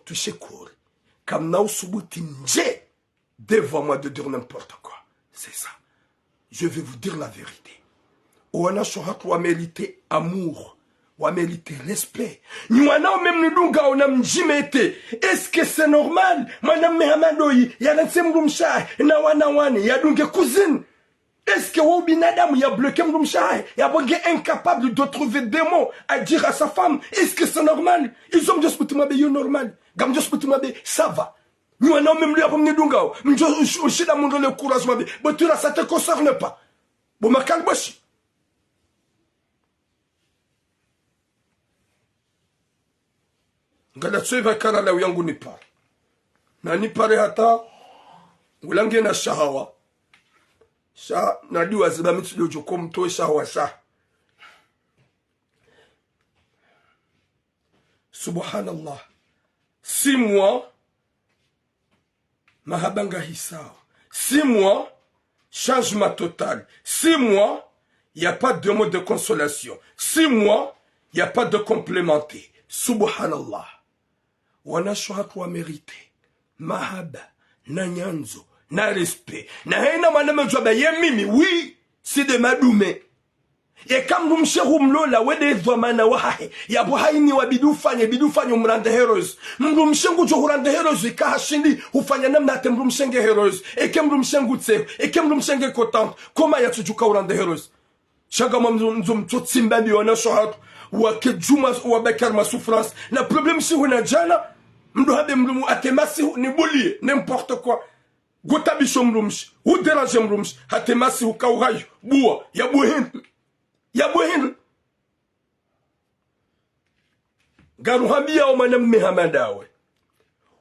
Touche quoi? Comme na usubuti mje devant moi de dire n'importe quoi. C'est ça. Je vais vous dire la vérité. Ouana shohat wa mérité amour, wa mérité respect. Nywana même nudunga ona mjimete. Est-ce que c'est normal? Madame Mehamadoi, ya nsemrumsha na wana wani ya dunge cousine. Est-ce que ou binadamu ya bloqué mrumsha ya bonge incapable de trouver des mots à dire à sa femme? Est-ce que c'est normal? Ils ont just put ma be normal. Gam just put ma be ça va. Nous n'avons même lui à prendre d'ungao. Je suis dans le courage, mais tu ça te concerne pas. Bon, ma calboshi. Galatse va kara la uyangu ni pare. Na ni pare hata ulange na shahawa. Sha na diwa ziba mitu dojo komto shahawa sha. Subhanallah. 6 mois Mahabanga Hissao. 6 mois, changement total. 6 mois, il n'y a pas de mot de consolation. 6 mois, il n'y a pas de complémenté. Subhanallah. Wana shohat wa mérité. Mahaba, na nyanzo, na respect. Na hena maname joba yemimi, oui, c'est de madoumé. Et comme nous msherumlo la wede vamana wahe ya buhaini wa bidufanye umrande heroes mrumshengu jo hurande heroes ikahashindi ufanya namna ate mrumshenge heroes eke mrumshengu tse eke mrumshenge kotant koma ya tujuka urande heroes chaga mamzum tutsimba biona shohat wa kejuma wa bakar ma souffrance na problème si huna jana mdo habe mrumu atemasi ni bulie n'importe quoi gota bisho mrumsh ou déranger mrumsh atemasi ukauhayo bua ya buhin ya bwehinu garuhambia o manam Mehamadawe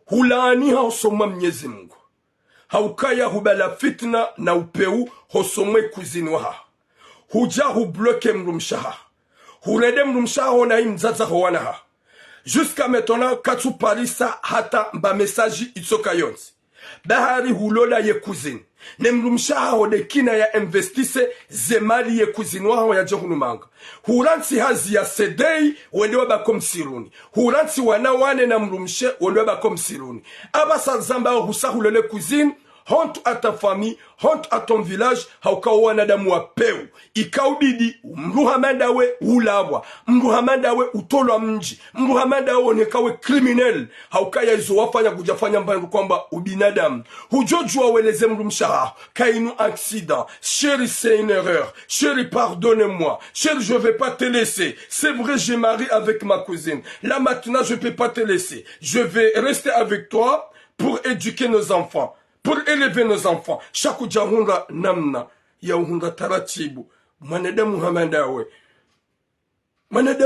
hulani hausoma Mwenyezi Mungu haukaya hubala fitna na upeu hosomwe kuzini waha huja hubloke mrumshaha hurede mrumshaha na imzaza howana jusqu'à maintenant katu parisa hata mba message itsoka yonsi bahari hulola ye kuzini nemrumshaha hode kina ya investise zemali ye kuzinwa ya johunumanga huransi hazi ya sedei wendewa bakom siruni huransi wana na mrumshe wendewa bakom siruni abasa zamba husahulele kuzini honte à ta famille, honte à ton village, haukawana damu wa peu. Ikaubidi, mruhamandawe ulabwa, mruhamandawe utolwa mji, mruhamandawe onekawe criminel, haukaya izo wafanya kujafanya mbangu kwamba ubinadamu. Hujojua weleze mrumshaha, kainu accident, chérie c'est une erreur, chérie pardonne-moi, chérie je vais pas te laisser, c'est vrai j'ai marié avec ma cousine, là maintenant je peux pas te laisser, je vais rester avec toi pour éduquer nos enfants. Pour élever nos enfants, chaque jahunga namna ya uhunga taratibu. Mwanadamu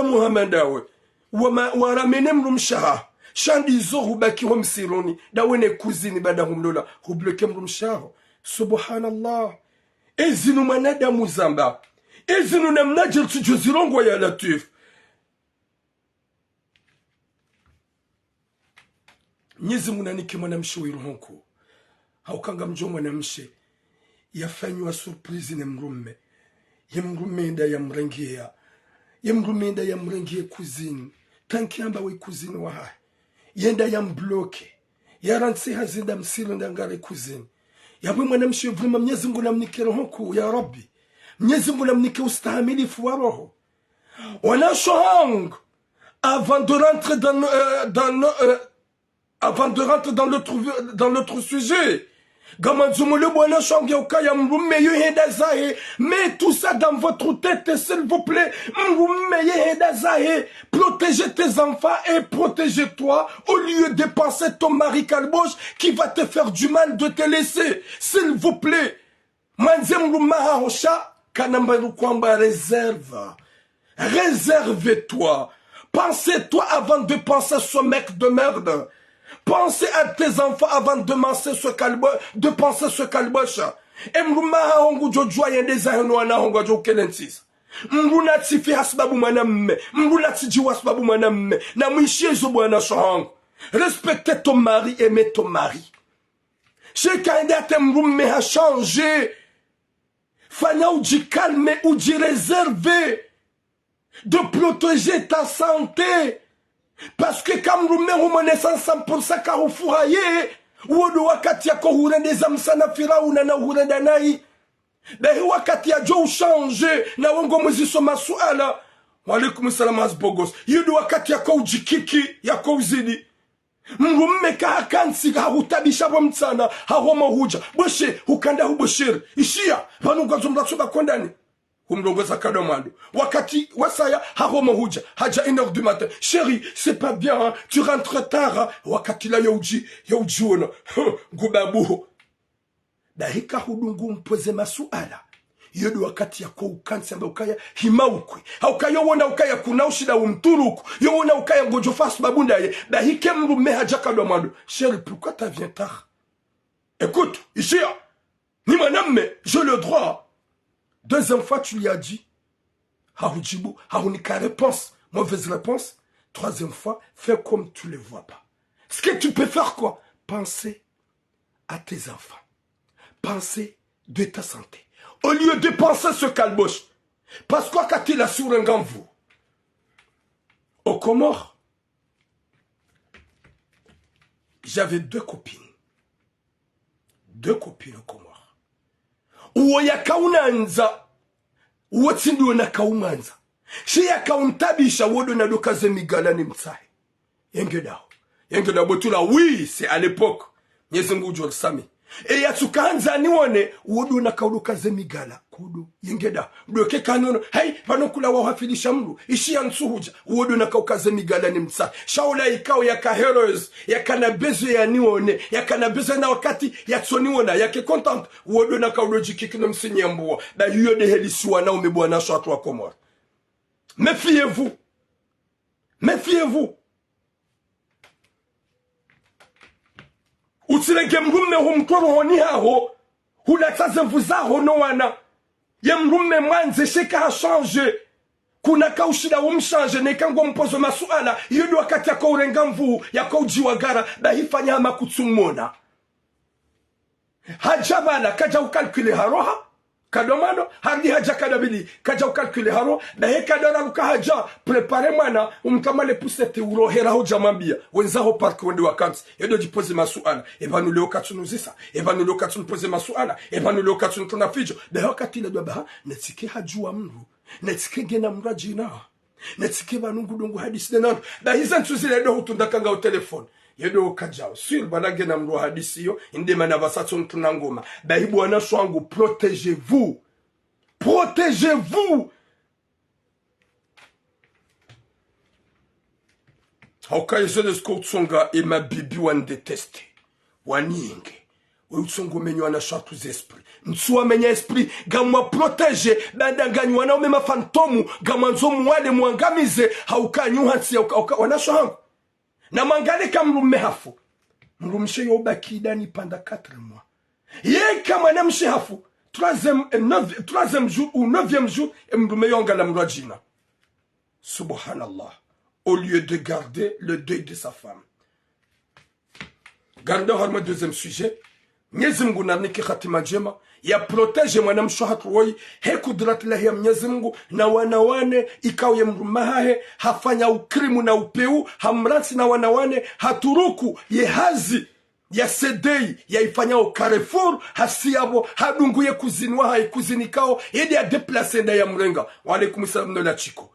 Muhammadawe waramene mrumshaha shandi zo hubaki wa msironi dawene kuzini bada humlola hubleke mrumshaha. Subhanallah. Ezinu mwanadamu zamba ezinu namnajil tujuzirongwa ya latif. Nyezi munaniki mwanamshi wiruhonku haukanga mjo mwanamshe yafanywa surprise ne mrume yemrumenda yamrengia yemrumenda yamrengie kuzini tankiamba we kuzini wa hai yenda yambloke yaransi hazinda msilo ndangare kuzini yabwe mwanamshe vrima Mwenyezi Mungu namnike roho ya Rabbi Mwenyezi Mungu namnike ustahimilifu wa roho wanashohang avant de rentrer dans notre sujet. Mais tout ça dans votre tête, s'il vous plaît. Protégez tes enfants et protégez-toi au lieu de penser ton mari calboche qui va te faire du mal de te laisser. S'il vous plaît. Réserve-toi. Pensez-toi avant de penser ce mec de merde. Pensez à tes enfants avant de penser ce calboche. Et m'rumaha hongu jojua yende zaheno ana hongu jo kelensis. Mruna tifi hasbabu manamme. Mruna tiji wasbabu manamme. Na mwishie zo bwana shahang. Respectez ton mari, aimez ton mari. Chacun d'ate mrumme a changé. Fanya ou dit calme ou dit réservé. De protéger ta santé. Parce que comme nous mettons 100% karufuhaye, ou de wakati ya kohura des amsana fira ou nana hura danai. Dahi wakati ya jo change na wango mweziso masuala. Wa alaikum salam asbogos. Yudu wakati ya ujikiki ya uzidi. Mrumme kahakansi harutabisha mtsana haroma huja. Boshe hukanda huboshir. Ishia vanu gazumla soba kondani. Humlongoza kadomando. Wakati wasaya haroma huja. Haja 1h du matin. Chérie, c'est pas bien, hein? Tu rentres tard. Hein? Wakati la yauji ona. Gubabu. Dahika hudungu mpoze masuala. Yodo wakati ya kwa ukansi amba ukaya himaukwe. Haukaya wona ukaya kunaushida umturuku. Yona ukaya ngojofas babunda ye. Dahike mrume haja kadomando. Chérie, pourquoi t'as viens tard? Écoute, ici, ni madame, j'ai le droit. Deuxième fois, tu lui as dit, Haoujibu, Haounika réponse, mauvaise réponse. Troisième fois, fais comme tu ne le vois pas. Ce que tu peux faire quoi? Penser à tes enfants. Penser de ta santé. Au lieu de penser ce calboche. Parce que quand il a sur un gamvou, au Comores, j'avais 2 copines. 2 copines au Comores. Uoya kaunanza uwatsindu na kaumanza shiya kauntabisha wodo na dokaze migala ni mtsahe yengedao botula oui c'est à l'époque nyezingu ujol sami e yatsukanza nione wodo na kaudokaze migala kudu yengeda doke kanono hey vanokula wa hafilisha mru ishia nsuhuja wodo na kaukaze migala ni mtsahe shaula ikao ya ka heroes ya kana bezo ya nione ya kana bezo na wakati ya tsoniona ya ke content wodo na kaudoji kikino msinyambua da hiyo de helisiwa na umebwana shatu wa Comores. Méfiez-vous. Méfiez-vous. Usileke mrume humkoro honi haho. Hulataze vuzaho no wana. Ye mrume mwanze sheka ha change. Kuna kaushida umchange nekango mpozo masuala. Yudu wakati ya kourenga mvu ya koujiwagara. Da hifanya hama kutsumona. Hajabala kaja ukalkule haroha. Kadomano, hadi haja kadabili, kaja ukalkule haro, da heka dora luka haja, prepare mwana, umkamale pusete urohera hoja mambia, wenzaho parki wende wakansi, edo jipoze masuala, ebanu leo katsunu zisa, ebanu leo katsunu poze masuala, ebanu leo katsunu tunafijo, da wakati ile doba, netike hajua mru, netike gena mrajina, netike vanungu dungu hadisi denano, da hizantu zile edo hutundakanga o telefone, yedo kajao sur balage na mro hadisi yo inde mana basatso tunangoma bayibu wana swangu protégez-vous haukai zele skotsonga e mabibi wan déteste waninge utsongo menyo na chatu zesprit ntsuwa menya esprit gamwa protéger bandanganywa na mema fantomu gamanzo mwale mwangamize haukanyu hatsi wana swangu na mangale kama mrume hafu. Mrumshe yobaki dani panda 4 mois. Ye kama na mshe hafu. 3e jour ou 9e jour, mrume yonga la mrajina. Subhanallah. Au lieu de garder le deuil de sa femme. Gardons harma 2e sujet. Mwenyezi Mungu na niki khatima njema ya protege mwanamsho hatuwoi he kudrat lahi ya Mwenyezi Mungu na wanawane ikao ya mrumahahe hafanya ukrimu na upeu hamransi na wanawane haturuku ye hazi ya sedei ya ifanya Carrefour hasiyabo hadungu ye kuzini wa hai kuzini kao yedi ya deplase na ya mrenga wa alaikum salam no la chiko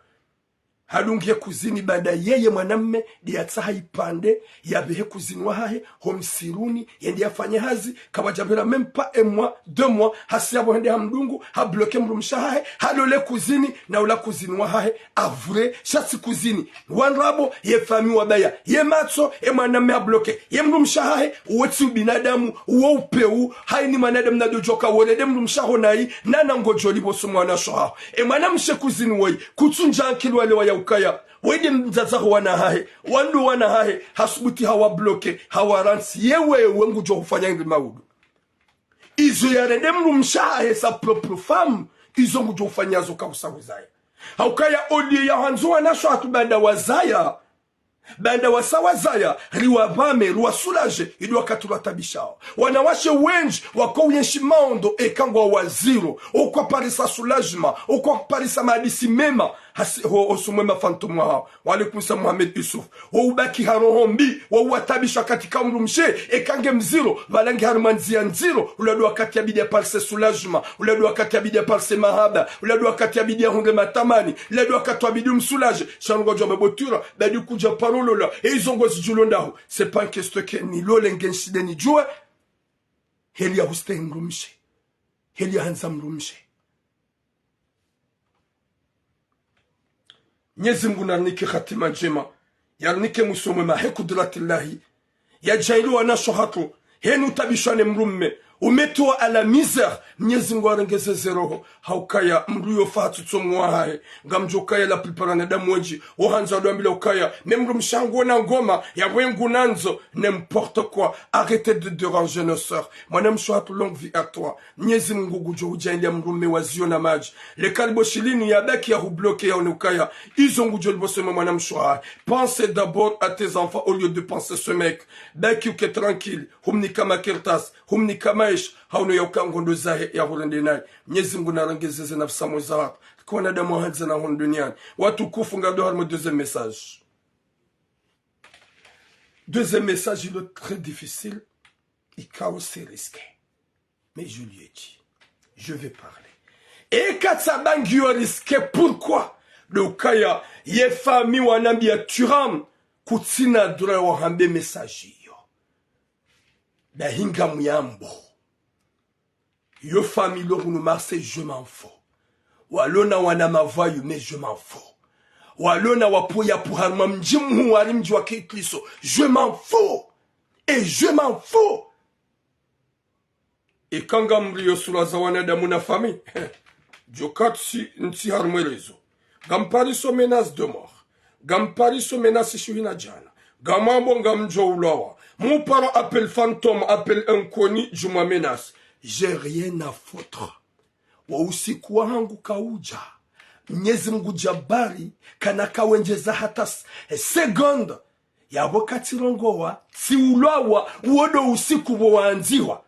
halungie kuzini baada yeye mwanamme diatsaha ipande yabehe kuzini wahahe homsiruni yendi afanye hazi kabajabira mempa emwa 2 mois hasiabo hende hamdungu habloke mrumshahahe halole kuzini na ula kuzini wahahe avure shasi kuzini wanrabo ye fami wabaya ye matso e mwanamme habloke ye mrumshahahe uwetsi binadamu uwo upeu haini manadamu na dojoka wolede mrumshaho nai nana ngojoli boso mwana shoha e mwanamshe kuzini woi kutsunja ankilwale wa ukaya wede mzazaho wana hahe wandu wana hahe hasubuti hawa bloke hawa ransi yewe wengu jo hufanya ngri maudu izo yarende mrumshahe sa propre femme izo ngu jo hufanya zo kausawizaye haukaya odi ya hanzo wana shoha banda wazaya banda wasawazaya riwabame riwasulage idwa katura tabishao wanawashe wenji wako uyenshimondo ekangwa waziro okwa parisa soulagement okwa parisa madisi mema osumwema fantomu hao walikumsa Mohamed Yusuf ubaki harohombi watabisha katika mrumshe ekange mziro valangi harumanzia nziro uladu wakati ya bidi ya parse soulagement uladu wakati ya bidi ya parse mahaba uladu wakati ya bidi ya hunde matamani uladu wakati ya bidi msoulage chango jombe botura badi kuja parolola e izongozi julondahu c'est pas une question que ni lole ngenshide ni jua helia huste mrumshe helia hanza mrumshe Mwenyezi Mungu narnike khatima njema yarnike musome mahe kudratillahi ya jailu wana shohatu henu tabishane mrumme umetua ala misère Mwenyezi Mungu arengeze roho haukaya mruyo fatu tsomwahae ngamjokaya la plupart na mweji ohanza doambila ukaya memru mshango na ngoma ya wengu nanzo n'importe quoi arrêtez de déranger nos sœurs mwana mshohatu longue vie à toi Mwenyezi Mungu gujo ujaindia mrumme wazio na maji le kalibo shilini ya baki ya hubloke ya onukaya izo ngujo libosema mwana mshoha pense d'abord à tes enfants au lieu de penser ce mec baki uke tranquille humni kama kirtas humni kama hauno ya ukangondo zahe ya hulende naye Mwenyezi Mungu narangezeze nafsa mweza kwa nadamu hadza na hon duniani watu kufunga do harmo deuxième message il est très difficile ikao c'est risqué mais je lui ai dit je vais parler et katsabangi yo risqué pourquoi le kaya ye fami wanambia turam kutsina dura wa hambe message yo bahinga muyambo yo famille l'orunu Marseille, je m'en fous. Walona wana mavayu, mais je m'en fous. Walona wapoya pour harma mjimu warim jwa kitliso, je m'en fous. Et je m'en fous. Et quand gambrio sula zawana da muna famille, jokatsi nti harmelezo. Gampari so menace de mort. Gampari so menace shuhina jana. Gamambo gamjo ulawa. Mon parent appelle fantôme, appelle inconnu, je me menace. J'ai rien à foutre. Wa usiku wangu kauja. Mwenyezi Mungu jabari kanaka wenjeza hata seconde. Ya wakati rongowa si ulawa uodo usiku waanziwa.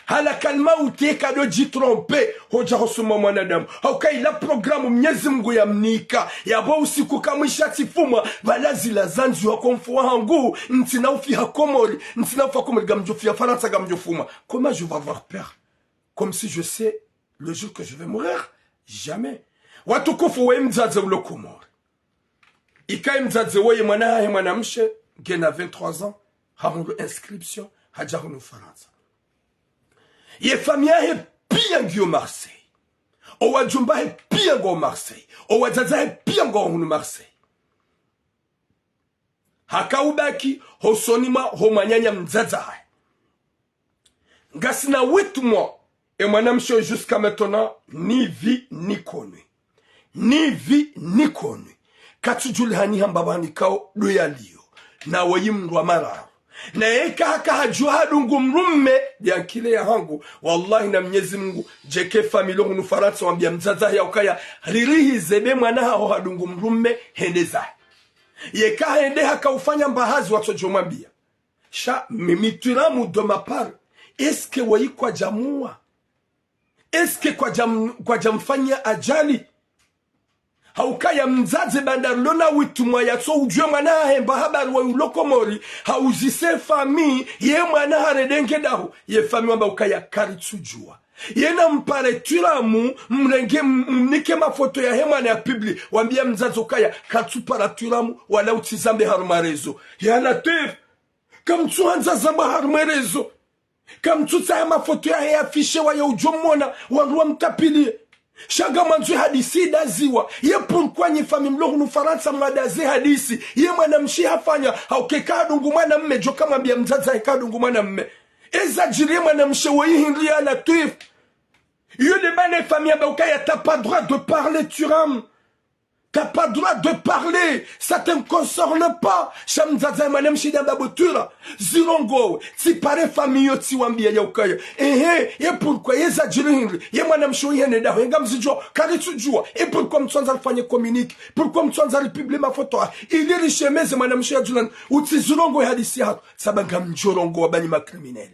Hala kalma uteka do jitrompe hoja hosuma mwanadamu. Haukai la programu Mwenyezi Mungu ya mnika. Ya bo usiku kamisha tifuma valazi la zanzi wa konfuwa hangu ntina ufi hakomori ntina ufi hakomori gamjofi ya faransa gamjofuma. Comment je vais avoir peur? Comme si je sais le jour que je vais mourir? Jamais. Watu kufu we mzaze ulokumori. Ikai mzaze we mwanamshe gena 23 ans hamulu inscription hajarunu faransa. Ye famille he pia ngio Marseille. Owa jumba he pia ngo Marseille. Owa zaza he pia ngo hunu Marseille. Haka ubaki hosonima homanyanya mzaza hai. Ngasina 8 mois. Et mwanamsho jusqu'à maintenant ni vie ni connu. Ni vie ni connu. Katujuli hani hambabani kao doya liyo. Na wayimru wa mararu. Na eka haka hajua hadungu mrumme diankile ya hangu wallahi na Mwenyezi Mungu jeke familo hunu faransa wambia mzaza ya ukaya ririhi zebe mwana hao hadungu mrumme hendeza yeka hende haka ufanya mbahazi watojo mwambia sha mimituramu de ma part eske wayi kwa jamua eske kwa jamfanya ajali haukaya mzaze bandarlona witumwa yatso ujwe mwana hemba habari wa ulokomori hauzise fami ye mwana haredenge dahu ye fami wamba ukaya karitsujua Yena mpare turamu mnike mafoto ya hema ya pibli. Wambia mzazi ukaya katsupara turamu wala utizambe harumarezo. Yana tef. Kamtsuanza zamba harumarezo. Kamtutsa ya mafoto ya afishe wa ya ujomona wanruwa mtapilie. Shaga manzwe hadisi daziwa. Ye pourquoi nye fami mlohu nufaransa mwadaze hadisi. Ye mwanamshi hafanya. Haukeka adungu mwana mme. Joka mambia mzaza heka adungu mwana mme. Eza jiri mwanamshi wayi hinri ya la tuif. Yo demande famille Baukaya, t'as pas droit de parler, Turam. T'as pas droit de parler. Ça te concerne pas. Shamzaza manem shidamba botura. Zirongo. Si pare famille yo tiwambia ya ukaya. Et pourquoi yeza jirinri. Ye manam shoyi heneda. Hengam zijo. Karitu jua. Et pourquoi mtwanza alfanye communique. Pourquoi mtwanza alpublie ma photo. Il est riche meze manam shoyi julan. Uti zirongo hadisi hatu. Sabanga mjorongo wabani ma criminel.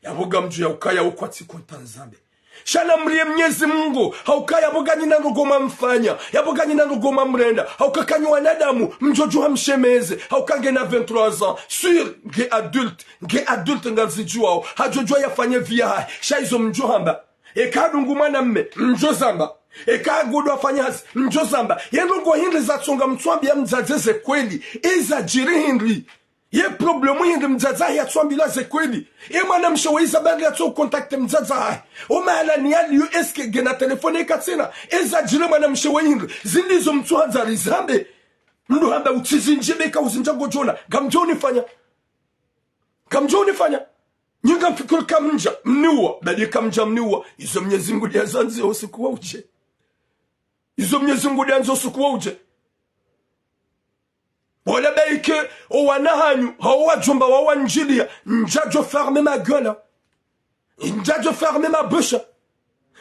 Yaboga mju ya ukaya ukwati kontanzambe. Shana mrie Mwenyezi Mungu. Haukaya boga nina rugoma mfanya. Yaboga nina rugoma mrenda. Haukakanyu wanadamu. Mjoju hamshemeze. Haukange na 23 ans. Sur ge adulte ngazijua. Hajojua yafanye via hai. Shaizo mjohamba. Eka dungumana mme. Mjozamba. Eka gudu afanya hasi. Mjozamba. Yenungo hindi za tsonga mtuambi ya mzadzeze kweli. Eza jiri hindi. Ye problemu hindi mzaza ya tswambila ze kweli. E mwana mshawa Isabel ya tso kontakte mzaza hai. Oma ala ni ali yu eske gena telefone katsena. Eza jire mwana mshawa hindi. Zindizo mtuanza rizambe. Mnu hamba utizinjebe ka uzinja gojona. Gamjoni fanya. Gamjoni fanya. Nyinga mfikuru kamnja. Mniwa. Badi kamnja mniwa. Izo Mwenyezi Mungu ya zanzi usikuwa uje. Izo Mwenyezi Mungu ya zanzi usikuwa uje. Wala baike o wanahanyu hawa jomba wa njilia njajo ferme ma gueule njajo ferme ma bouche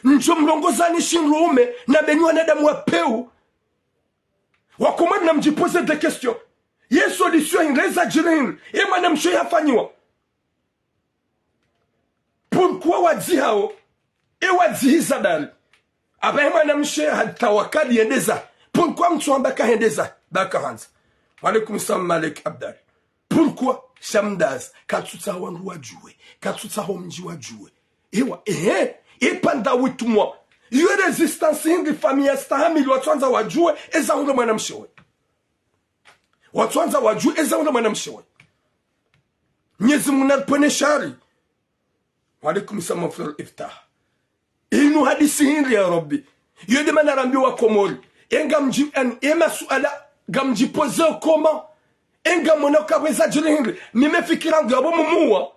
njomlongozani shinrume na benywa na damu wa peu wakomad na mjipose des questions ye solution inreza jirin e mwana mshe yafanywa pourquoi wazi hao e wazi Isabel aba mwana mshe hatawakali yendeza pourquoi mtu ambaka hendeza bakaranza. Walaikum salam Malik Abdal. Pourquoi Shamdaz katsuta wangu wajue, katsuta homji wajue. Ewa pendant 8 mois. Yo resistance hindi famille stahamili watuanza wajue eza unga mwana mshewe. Watuanza wajue eza unga mwana mshewe. Mwenyezi Mungu anapone shari. Walaikum salam mafil iftah. Inu hadisi hindi ya Rabbi. Yo demana rambi wa Komori. Enga mji ema suala gamjipose comment enga monoka weza jirinri nimefikira ngabo mumuwa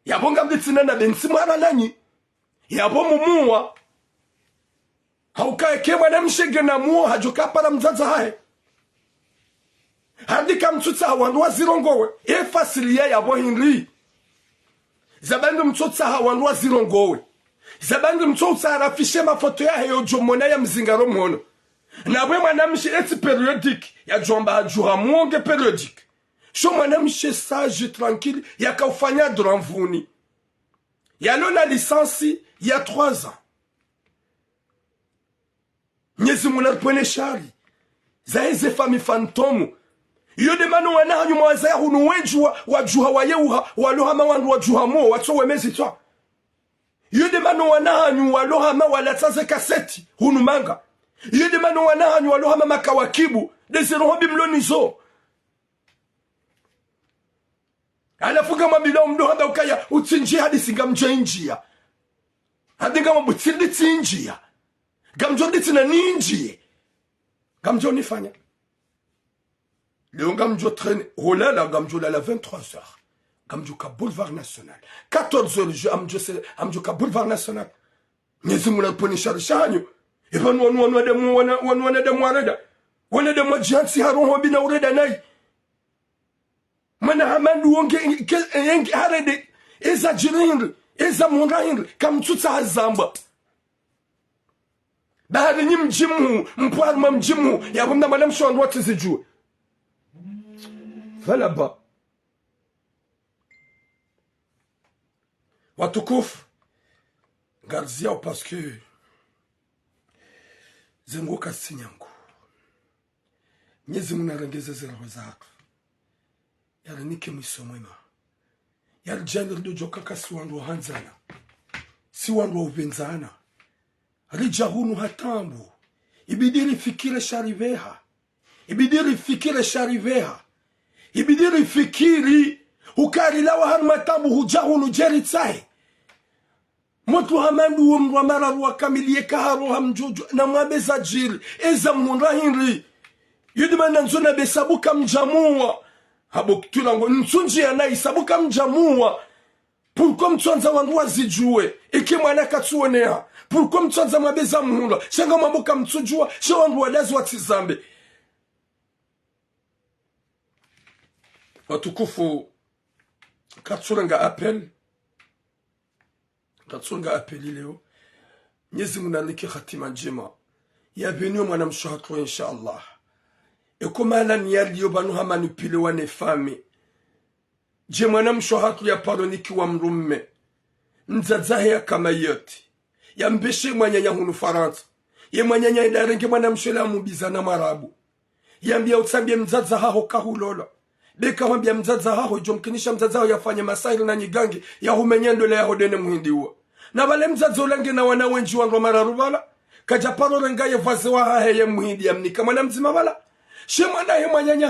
yabo ngamditsina na bensimara nanyi yabo mumuwa haukae kema na mshege na muo hajoka para mzaza hae handika mtsutsa wandu wazirongowe efasilia yabo hinri zabandu mtsutsa wandu wazirongowe zabandu mtsutsa arafishe mafoto ya heyo jomona ya mzingaro mhono. Na bwe mwanamshi eti periodique ya jomba hajura mwonge periodique. Sho mwanamshi sage tranquille ya kaufanya dranvuni. Ya lona lisansi ya 3 ans. Nyezi munarpwene shari. Zaeze fami fantomu. Yode manu wanahanyu mwazaya hunu wenjua wajuha wayeuha walohama wandu wajuha mo watso wemezi twa. Yode manu wanahanyu walohama walataze kaseti hunu manga. Yede manu wanahanyu walohama makawakibu desero hobi mlonizo alafuga mambilo mdo handa ukaya utsinjia hadisi gamja injia hadi gama butindi tsinjia gamjo nditi na ninjie gamjo nifanya leo gamjo traîne holala gamjo la 23 heures gamjo ka boulevard national 14 heures amjo ka boulevard national Mwenyezi Mungu anaponi sharishanyo Evan wana demu wareda. Wana demu jansi haroho bina ureda nai. Mana hamandu wonge yengi harede. Eza jirinri. Eza munrahinri. Kamtutsa hazamba. Bahari nyi mjimu. Mpwarma mjimu. Ya bunda madam shwan wati zijue. Vala ba. Watukufu. Garzia parce que zengo kasinyangu Mwenyezi Mungu arengeze zero zako yaranike mwisomwema yalijani ridojo kaka si wandu hanzana si wandu uvenzana rija hunu hatambu ibidiri fikire shariveha ibidiri fikire shariveha ibidiri fikiri ukarilawa har matambu hujahunu jeri tsahe Motu hamandu umrwamara wakamilie kaharo hamjojo na mwabeza jiri eza mhunra hinri yudimana nzona besabuka mjamua habo tulango nsunji ya nai sabuka mjamua pourquoi mtwanza wandu wazijue ike mwana katsuonea pourquoi mtwanza mwabeza mhunra shanga mwabuka mtsujua sha wandu wadazi watizambe watukufu katsurenga appel Katsunga apeli leo Mwenyezi Mungu anike hatima njema ya benyo mwana mshahatro inshallah ekomala ni yaliyo banu hamanipile wane fami je mwana mshahatro ya paroniki wa mrumme nzazahe ya kama yote ya mbeshe mwanyanya hunu Faransa ye mwanyanya idarenge mwana mshela mubizana marabu yambia utsambie mzaza haho kahulola beka wambia mzaza haho jomkinisha mzaza haho yafanye masaili na nyigangi ya humenyendo le ya hodene muhindiwa na wale mzaza ulange na wana wenji wangu mararubala kaja paro rengaye vaze wa hahe ye muhindi ya mnika mwana mzima wala she mwana he mwanyanya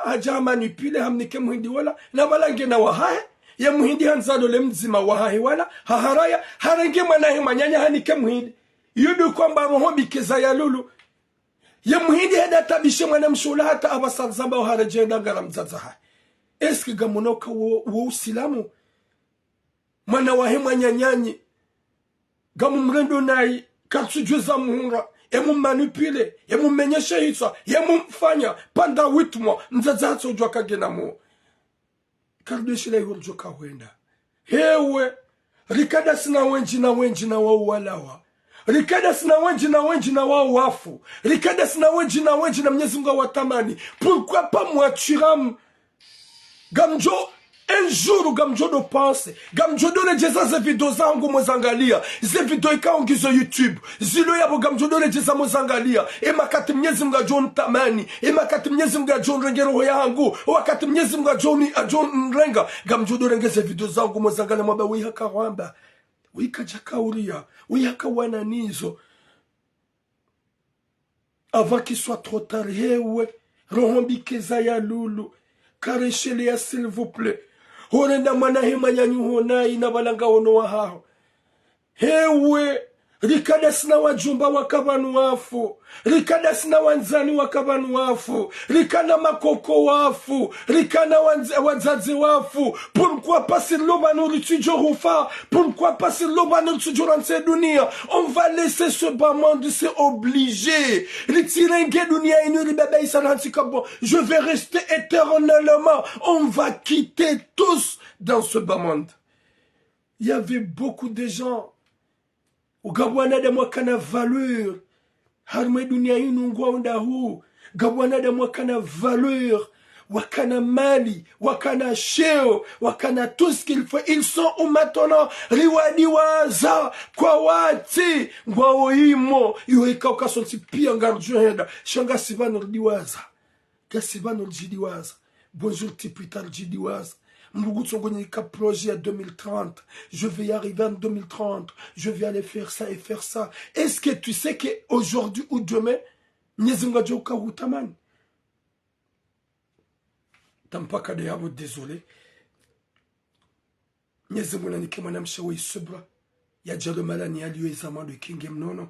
haja manipile hamnike muhindi wala na walange na wahahe ye muhindi hanzalo le mzima wahahe wala haharaya harenge mwana he mwanyanya hanike muhindi yudu kwamba roho bikeza ya lulu ye muhindi heda tabishe mwana mshula hata abasarzamba uharejenda ngara mzaza hahe eski gamonoka wo usilamu mwana wahe mwanyanyanyi gamu mrendo nai katsujweza muhunga emu manipile emu menyeshe hitsa emu mfanya panda 8 mois mzaza hatso ujwa kagena mo kardeshile yurjo kawenda hewe rikada sina wenji na wao walawa rikada sina wenji na wao wafu rikada sina wenji na Mwenyezi Mungu watamani pourquoi pas moi turam gamjo un jour gamjo do pense gamjo do rejeza ze video zangu mozangalia ze video ikaongizo YouTube zilo yabo gamjo do rejeza mozangalia makati Mwenyezi Mungu ajon tamani makati Mwenyezi Mungu ajon rengero yangu wakati Mwenyezi Mungu ajon renga gamjo do rengeze video zangu mozangalia maba wi hakawamba wi kajakauria wi hakawana nizo avant qu'il soit trop tard hewe rohombikeza ya lulu kareshelea s'il vous plaît horenda mwana hema nyanyu honai na balanga ono wa hao hewe rikada sina wajumba wakabanu wafu rikada sina wanzani wakabanu wafu rikada makoko wafu rikada wazazi wafu pourquoi pas si l'obanu tujo rufa pourquoi pas si l'obanu tujo ranse dunia on va laisser ce bas monde c'est obligé ritirenge dunia inu ribaba isaranti kabo je vais rester éternellement on va quitter tous dans ce bas monde il y avait beaucoup de gens Gabwana de mwakana valeur. Harme dunia inu ngwanda huu. Gabwana de mwakana valeur. Wakana mali. Wakana cheo. Wakana tout ce qu'il faut. Ils sont où maintenant? Riwadiwaza. Kwa wati. Ngwa oimo. Yuhika ukasonsi pia ngarjuhenda. Shanga sivano ridiwaza. Kasivano ridiwaza. Bonjour tipital ridiwaza. Projet à 2030, je vais y arriver en 2030, je vais aller faire ça et faire ça. Est-ce que tu sais qu'aujourd'hui ou demain, Nyezinga Joka Hutaman? Tampaka de Yabo, désolé. Nyezinga Nike Manam Shawi Subra, Yadja de Malani Aliou et Zama de Kingem Nono,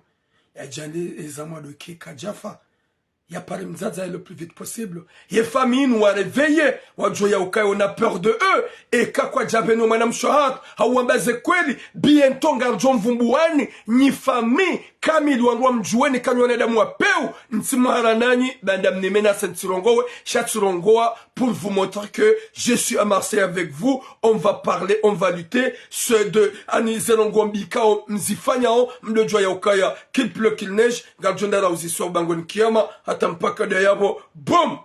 Yadja et Zama de Keka Jaffa. Ya pari mzaza le plus vite possible. Ye famille nous a réveillé. Wajoya ukai on a peur de eux. Et kakwa jabeno manam shohat. Hawambaze kweli. Bientôt ngarjon vumbuani. Ni famille. Kamil wanwa mjuweni kanyone damu wa peu. Ntimahara nani. Bandam ne mena sentirongowe. Chaturongoa. Pour vous montrer que je suis à Marseille avec vous. On va parler. On va lutter. Ceux de Anizelongombika. Mzifanyao. Mlejoya ukaya. Qu'il pleut qu'il neige. Garjondara uziswa bangon kiyama. Atampaka de yabo, boum!